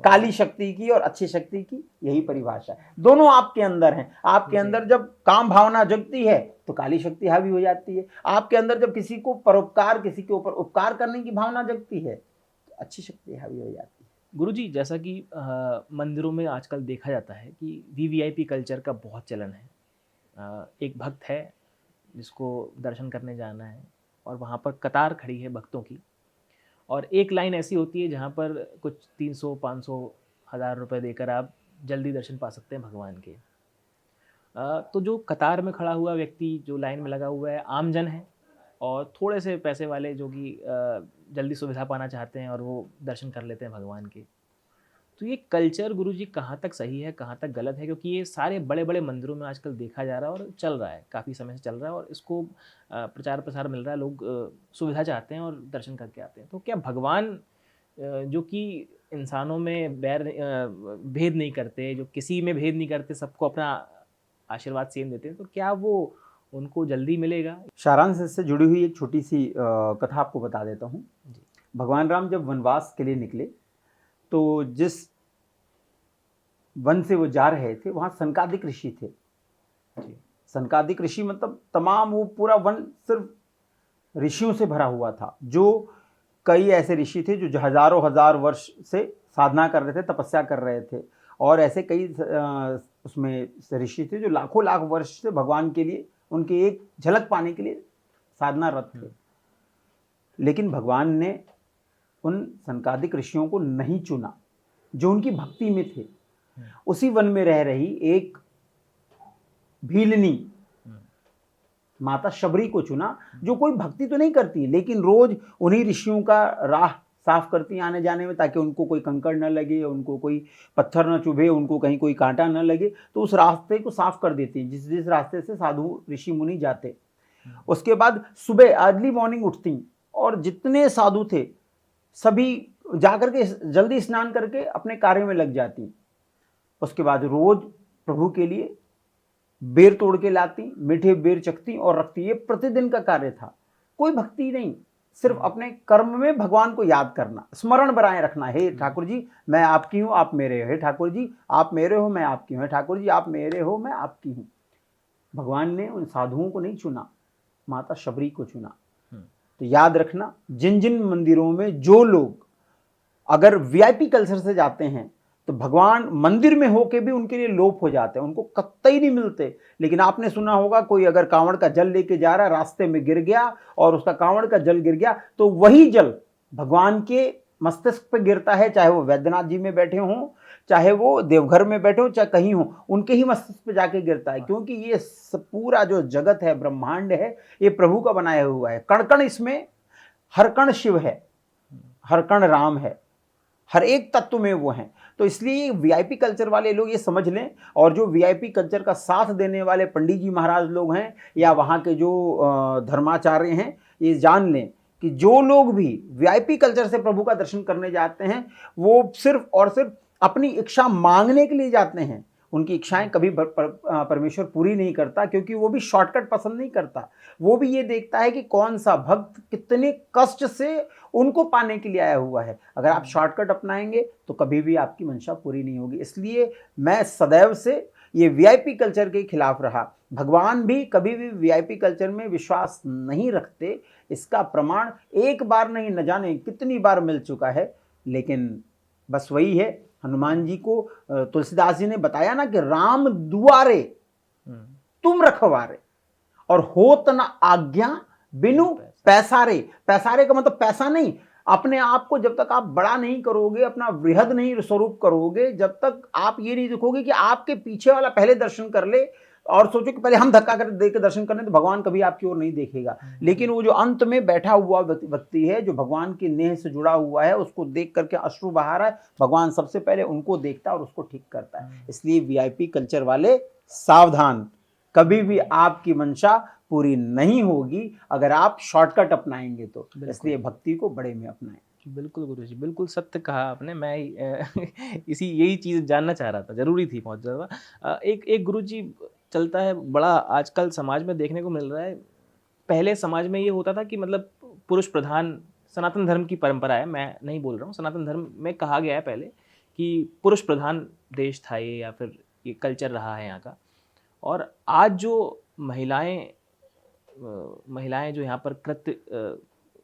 काली शक्ति की और अच्छी शक्ति की यही परिभाषा है। दोनों आपके अंदर हैं। आपके अंदर जब काम भावना जगती है तो काली शक्ति हावी हो जाती है। आपके अंदर जब किसी को परोपकार, किसी के ऊपर उपकार करने की भावना जगती है तो अच्छी शक्ति हावी हो जाती है। गुरुजी, जैसा कि मंदिरों में आजकल देखा जाता है कि वीवीआईपी कल्चर का बहुत चलन है। एक भक्त है जिसको दर्शन करने जाना है और वहाँ पर कतार खड़ी है भक्तों की, और एक लाइन ऐसी होती है जहाँ पर कुछ 300, 500, 1000 रुपये देकर आप जल्दी दर्शन पा सकते हैं भगवान के। तो जो कतार में खड़ा हुआ व्यक्ति, जो लाइन में लगा हुआ है, आमजन है, और थोड़े से पैसे वाले जो कि जल्दी सुविधा पाना चाहते हैं और वो दर्शन कर लेते हैं भगवान के। तो ये कल्चर गुरुजी कहाँ तक सही है, कहाँ तक गलत है? क्योंकि ये सारे बड़े बड़े मंदिरों में आजकल देखा जा रहा है और चल रहा है, काफ़ी समय से चल रहा है, और इसको प्रचार प्रसार मिल रहा है, लोग सुविधा चाहते हैं और दर्शन करके आते हैं। तो क्या भगवान जो कि इंसानों में भेद नहीं करते, जो किसी में भेद नहीं करते, सबको अपना आशीर्वाद सेम देते हैं, तो क्या वो उनको जल्दी मिलेगा? सारांश से जुड़ी हुई एक छोटी सी कथा आपको बता देता हूँ। भगवान राम जब वनवास के लिए निकले तो जिस वन से वो जा रहे थे वहाँ सनकादिक ऋषि थे। सनकादिक ऋषि मतलब तमाम, वो पूरा वन सिर्फ ऋषियों से भरा हुआ था। जो कई ऐसे ऋषि थे जो हजारों हजार वर्ष से साधना कर रहे थे, तपस्या कर रहे थे, और ऐसे कई उसमें ऋषि थे जो लाखों लाख वर्ष से भगवान के लिए, उनकी एक झलक पाने के लिए साधनारत थे। लेकिन भगवान ने उन सनकादिक ऋषियों को नहीं चुना जो उनकी भक्ति में थे। उसी वन में रह रही एक भीलनी माता शबरी को चुना, जो कोई भक्ति तो नहीं करती लेकिन रोज उन्हीं ऋषियों का राह साफ करती आने जाने में, ताकि उनको कोई कंकड़ न लगे, उनको कोई पत्थर न चुभे, उनको कहीं कोई कांटा न लगे, तो उस रास्ते को साफ कर देती जिस रास्ते से साधु ऋषि मुनि जाते। उसके बाद सुबह अर्ली मॉर्निंग उठती और जितने साधु थे सभी जाकर के जल्दी स्नान करके अपने कार्य में लग जाती। उसके बाद रोज प्रभु के लिए बेर तोड़ के लाती, मीठे बेर चखती और रखती। ये प्रतिदिन का कार्य था, कोई भक्ति नहीं, सिर्फ अपने कर्म में भगवान को याद करना, स्मरण बनाए रखना। हे ठाकुर जी मैं आपकी हूँ, आप मेरे हो। हे ठाकुर जी आप मेरे हो, मैं आपकी हूँ। हे ठाकुर जी आप मेरे हो, मैं आपकी हूँ। भगवान ने उन साधुओं को नहीं चुना, माता शबरी को चुना। तो याद रखना, जिन जिन मंदिरों में जो लोग अगर वीआईपी कल्चर से जाते हैं तो भगवान मंदिर में होके भी उनके लिए लोप हो जाते हैं, उनको कतई नहीं मिलते। लेकिन आपने सुना होगा कोई अगर कांवड़ का जल लेके जा रहा है, रास्ते में गिर गया और उसका कांवड़ का जल गिर गया, तो वही जल भगवान के मस्तिष्क पे गिरता है, चाहे वो वैद्यनाथ जी में बैठे हों, चाहे वो देवघर में बैठे हो, चाहे कहीं हो, उनके ही मस्तिष्क पे जाके गिरता है। क्योंकि ये पूरा जो जगत है, ब्रह्मांड है, ये प्रभु का बनाया हुआ है। कण कण इसमें, हर कण शिव है, हर कण राम है, हर एक तत्व में वो हैं। तो इसलिए वीआईपी कल्चर वाले लोग ये समझ लें, और जो वीआईपी कल्चर का साथ देने वाले पंडित जी महाराज लोग हैं या वहाँ के जो धर्माचार्य हैं, ये जान लें कि जो लोग भी वीआईपी कल्चर से प्रभु का दर्शन करने जाते हैं वो सिर्फ और सिर्फ अपनी इच्छा मांगने के लिए जाते हैं। उनकी इच्छाएं कभी परमेश्वर पूरी नहीं करता, क्योंकि वो भी शॉर्टकट पसंद नहीं करता। वो भी ये देखता है कि कौन सा भक्त कितने कष्ट से उनको पाने के लिए आया हुआ है। अगर आप शॉर्टकट अपनाएंगे तो कभी भी आपकी मंशा पूरी नहीं होगी। इसलिए मैं सदैव से ये वीआईपी कल्चर के खिलाफ रहा। भगवान भी कभी भी वीआईपी कल्चर में विश्वास नहीं रखते। इसका प्रमाण एक बार नहीं, न जाने कितनी बार मिल चुका है। लेकिन बस वही है, हनुमान जी को तुलसीदास जी ने बताया ना कि राम दुआरे तुम रखवारे, और होत न आज्ञा बिनु पैसारे। पैसारे का मतलब पैसा नहीं, अपने आप को जब तक आप बड़ा नहीं करोगे, अपना वृहद नहीं स्वरूप करोगे, जब तक आप ये नहीं देखोगे कि आपके पीछे वाला पहले दर्शन कर ले और सोचो कि पहले हम धक्का कर दे के दर्शन करने, तो भगवान कभी आपकी ओर नहीं देखेगा। लेकिन वो जो अंत में बैठा हुआ व्यक्ति है, जो भगवान की नेह से जुड़ा हुआ है, उसको देख करके अश्रु बहा रहा है, भगवान सबसे पहले उनको देखता है और उसको ठीक करता है। इसलिए वीआईपी कल्चर वाले सावधान, कभी भी आपकी मंशा पूरी नहीं होगी अगर आप शॉर्टकट अपनाएंगे तो। इसलिए भक्ति को बड़े में अपनाएं। बिल्कुल गुरुजी, बिल्कुल सत्य कहा आपने। मैं इसी यही चीज़ जानना चाह रहा था, जरूरी थी बहुत ज़्यादा। एक गुरुजी चलता है बड़ा आजकल समाज में देखने को मिल रहा है। पहले समाज में ये होता था कि मतलब पुरुष प्रधान, सनातन धर्म की परंपरा है, मैं नहीं बोल रहा हूँ, सनातन धर्म में कहा गया है पहले कि पुरुष प्रधान देश था ये, या फिर ये कल्चर रहा है यहाँ का। और आज जो महिलाएं जो यहाँ पर कृत्य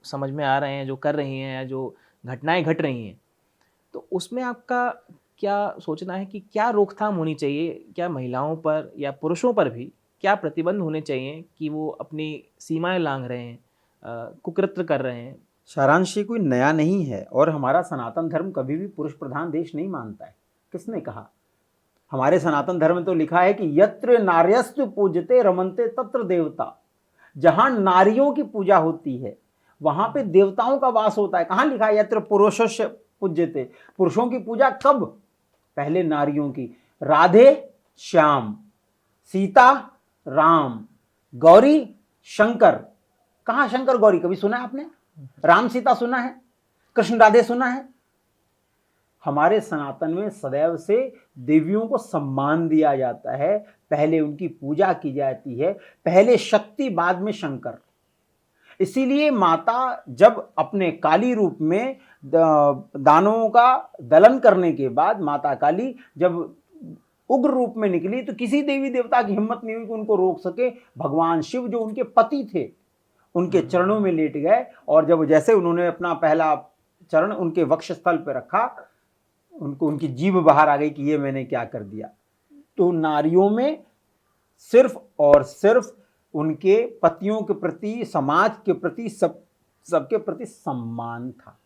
समझ में आ रहे हैं, जो कर रही हैं, या जो घटनाएं घट रही हैं, तो उसमें आपका क्या सोचना है कि क्या रोकथाम होनी चाहिए? क्या महिलाओं पर या पुरुषों पर भी क्या प्रतिबंध होने चाहिए कि वो अपनी सीमाएं लांघ रहे हैं, कुकृत्य कर रहे हैं? सारांश ये कोई नया नहीं है, और हमारा सनातन धर्म कभी भी पुरुष प्रधान देश नहीं मानता है। किसने कहा? हमारे सनातन धर्म में तो लिखा है कि यत्र नार्यस्तु पूजते रमन्ते तत्र देवता। जहां नारियों की पूजा होती है वहां पे देवताओं का वास होता है। कहां लिखा है? यत्र पुरुषस्य पूज्यते। पुरुषों की पूजा कब? पहले नारियों की। राधे श्याम, सीता राम, गौरी शंकर। कहां शंकर गौरी कभी सुना है आपने? राम सीता सुना है? कृष्ण राधे सुना है? हमारे सनातन में सदैव से देवियों को सम्मान दिया जाता है, पहले उनकी पूजा की जाती है, पहले शक्ति बाद में शंकर। इसीलिए माता जब अपने काली रूप में दानवों का दलन करने के बाद माता काली जब उग्र रूप में निकली, तो किसी देवी देवता की हिम्मत नहीं हुई कि उनको रोक सके। भगवान शिव जो उनके पति थे, उनके चरणों में लेट गए, और जब जैसे उन्होंने अपना पहला चरण उनके वक्षस्थल पर रखा, उनको उनकी जीभ बाहर आ गई कि ये मैंने क्या कर दिया। तो नारियों में सिर्फ और सिर्फ उनके पतियों के प्रति, समाज के प्रति, सबके प्रति सम्मान था।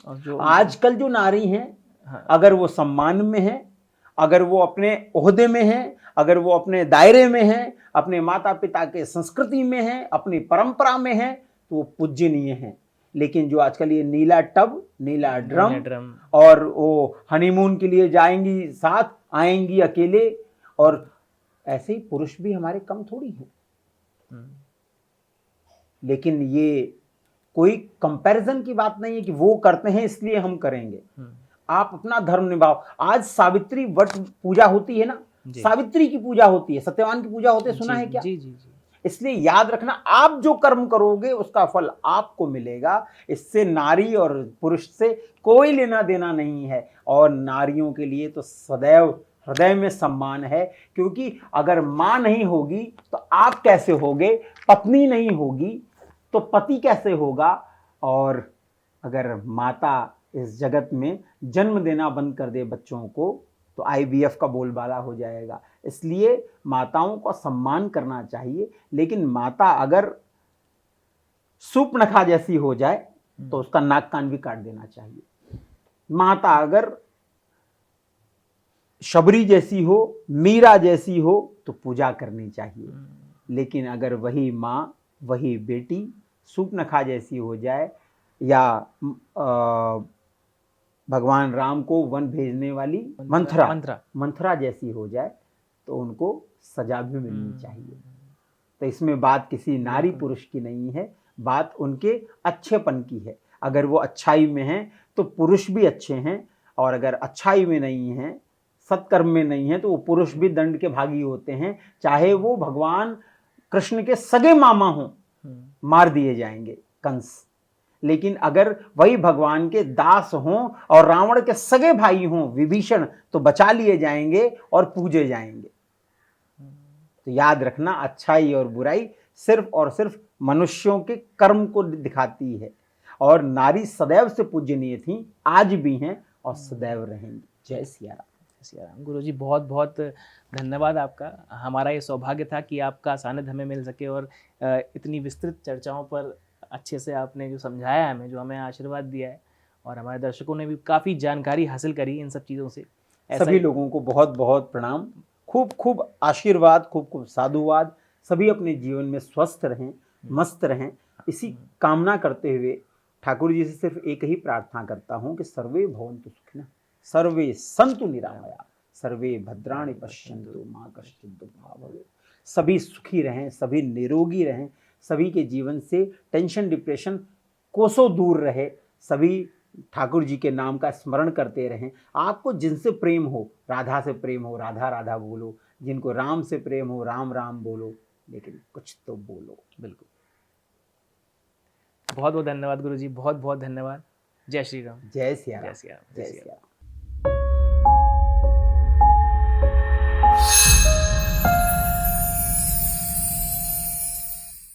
और जो आजकल जो नारी हैं, हाँ, अगर वो सम्मान में है, अगर वो अपने ओहदे में है, अगर वो अपने दायरे में है, अपने माता पिता के संस्कृति में है, अपनी परंपरा में है, तो वो पूज्यनीय है। लेकिन जो आजकल ये नीला टब, नीला ड्रम, और वो हनीमून के लिए जाएंगी साथ, आएंगी अकेले, और ऐसे ही पुरुष भी हमारे कम थोड़ी हैं। लेकिन ये कोई कंपैरिजन की बात नहीं है कि वो करते हैं इसलिए हम करेंगे। आप अपना धर्म निभाओ। आज सावित्री व्रत पूजा होती है ना, सावित्री की पूजा होती है, सत्यवान की पूजा होती है, सुना है क्या? जी जी जी। इसलिए याद रखना, आप जो कर्म करोगे उसका फल आपको मिलेगा। इससे नारी और पुरुष से कोई लेना देना नहीं है। और नारियों के लिए तो सदैव हृदय में सम्मान है, क्योंकि अगर माँ नहीं होगी तो आप कैसे होगे, पत्नी नहीं होगी तो पति कैसे होगा, और अगर माता इस जगत में जन्म देना बंद कर दे बच्चों को, तो आईवीएफ का बोलबाला हो जाएगा। इसलिए माताओं का सम्मान करना चाहिए। लेकिन माता अगर सूर्पनखा जैसी हो जाए तो उसका नाक कान भी काट देना चाहिए। माता अगर शबरी जैसी हो, मीरा जैसी हो, तो पूजा करनी चाहिए। लेकिन अगर वही माँ, वही बेटी सूर्पनखा जैसी हो जाए, या भगवान राम को वन भेजने वाली मंथरा जैसी हो जाए, तो उनको सजा भी मिलनी चाहिए। तो इसमें बात किसी नारी पुरुष की नहीं है, बात उनके अच्छेपन की है। अगर वो अच्छाई में हैं तो पुरुष भी अच्छे हैं, और अगर अच्छाई में नहीं हैं, सत्कर्म में नहीं है, तो वो पुरुष भी दंड के भागी होते हैं। चाहे वो भगवान कृष्ण के सगे मामा हों, मार दिए जाएंगे कंस। लेकिन अगर वही भगवान के दास हों और रावण के सगे भाई हों विभीषण, तो बचा लिए जाएंगे और पूजे जाएंगे। तो याद रखना, अच्छाई और बुराई सिर्फ और सिर्फ मनुष्यों के कर्म को दिखाती है, और नारी सदैव से पूजनीय थी, आज भी हैं और सदैव रहेंगी। जय सिया राम। सिया राम। गुरुजी बहुत बहुत धन्यवाद आपका। हमारा ये सौभाग्य था कि आपका सानिध्य हमें मिल सके और इतनी विस्तृत चर्चाओं पर अच्छे से आपने जो समझाया हमें, जो हमें आशीर्वाद दिया है, और हमारे दर्शकों ने भी काफ़ी जानकारी हासिल करी इन सब चीज़ों से। सभी लोगों को बहुत बहुत प्रणाम, खूब खूब आशीर्वाद, खूब खूब साधुवाद। सभी अपने जीवन में स्वस्थ रहें, मस्त रहें, इसी कामना करते हुए ठाकुर जी से सिर्फ एक ही प्रार्थना करता हूँ कि सर्वे भवन्तु सुखिनः, सर्वे सन्तु निरामया, सर्वे भद्राणि पश्यन्तु मा कश्चित् दुःखभाग् भवेत्। सभी सुखी रहें, सभी निरोगी रहें, सभी के जीवन से टेंशन डिप्रेशन कोसों दूर रहे, सभी ठाकुर जी के नाम का स्मरण करते रहें। आपको जिनसे प्रेम हो, राधा से प्रेम हो राधा राधा बोलो, जिनको राम से प्रेम हो राम राम बोलो, लेकिन कुछ तो बोलो। बिल्कुल। बहुत बहुत धन्यवाद गुरुजी, बहुत बहुत धन्यवाद। जय श्री राम। जय सिया राम। जय सिया राम। जय सिया राम।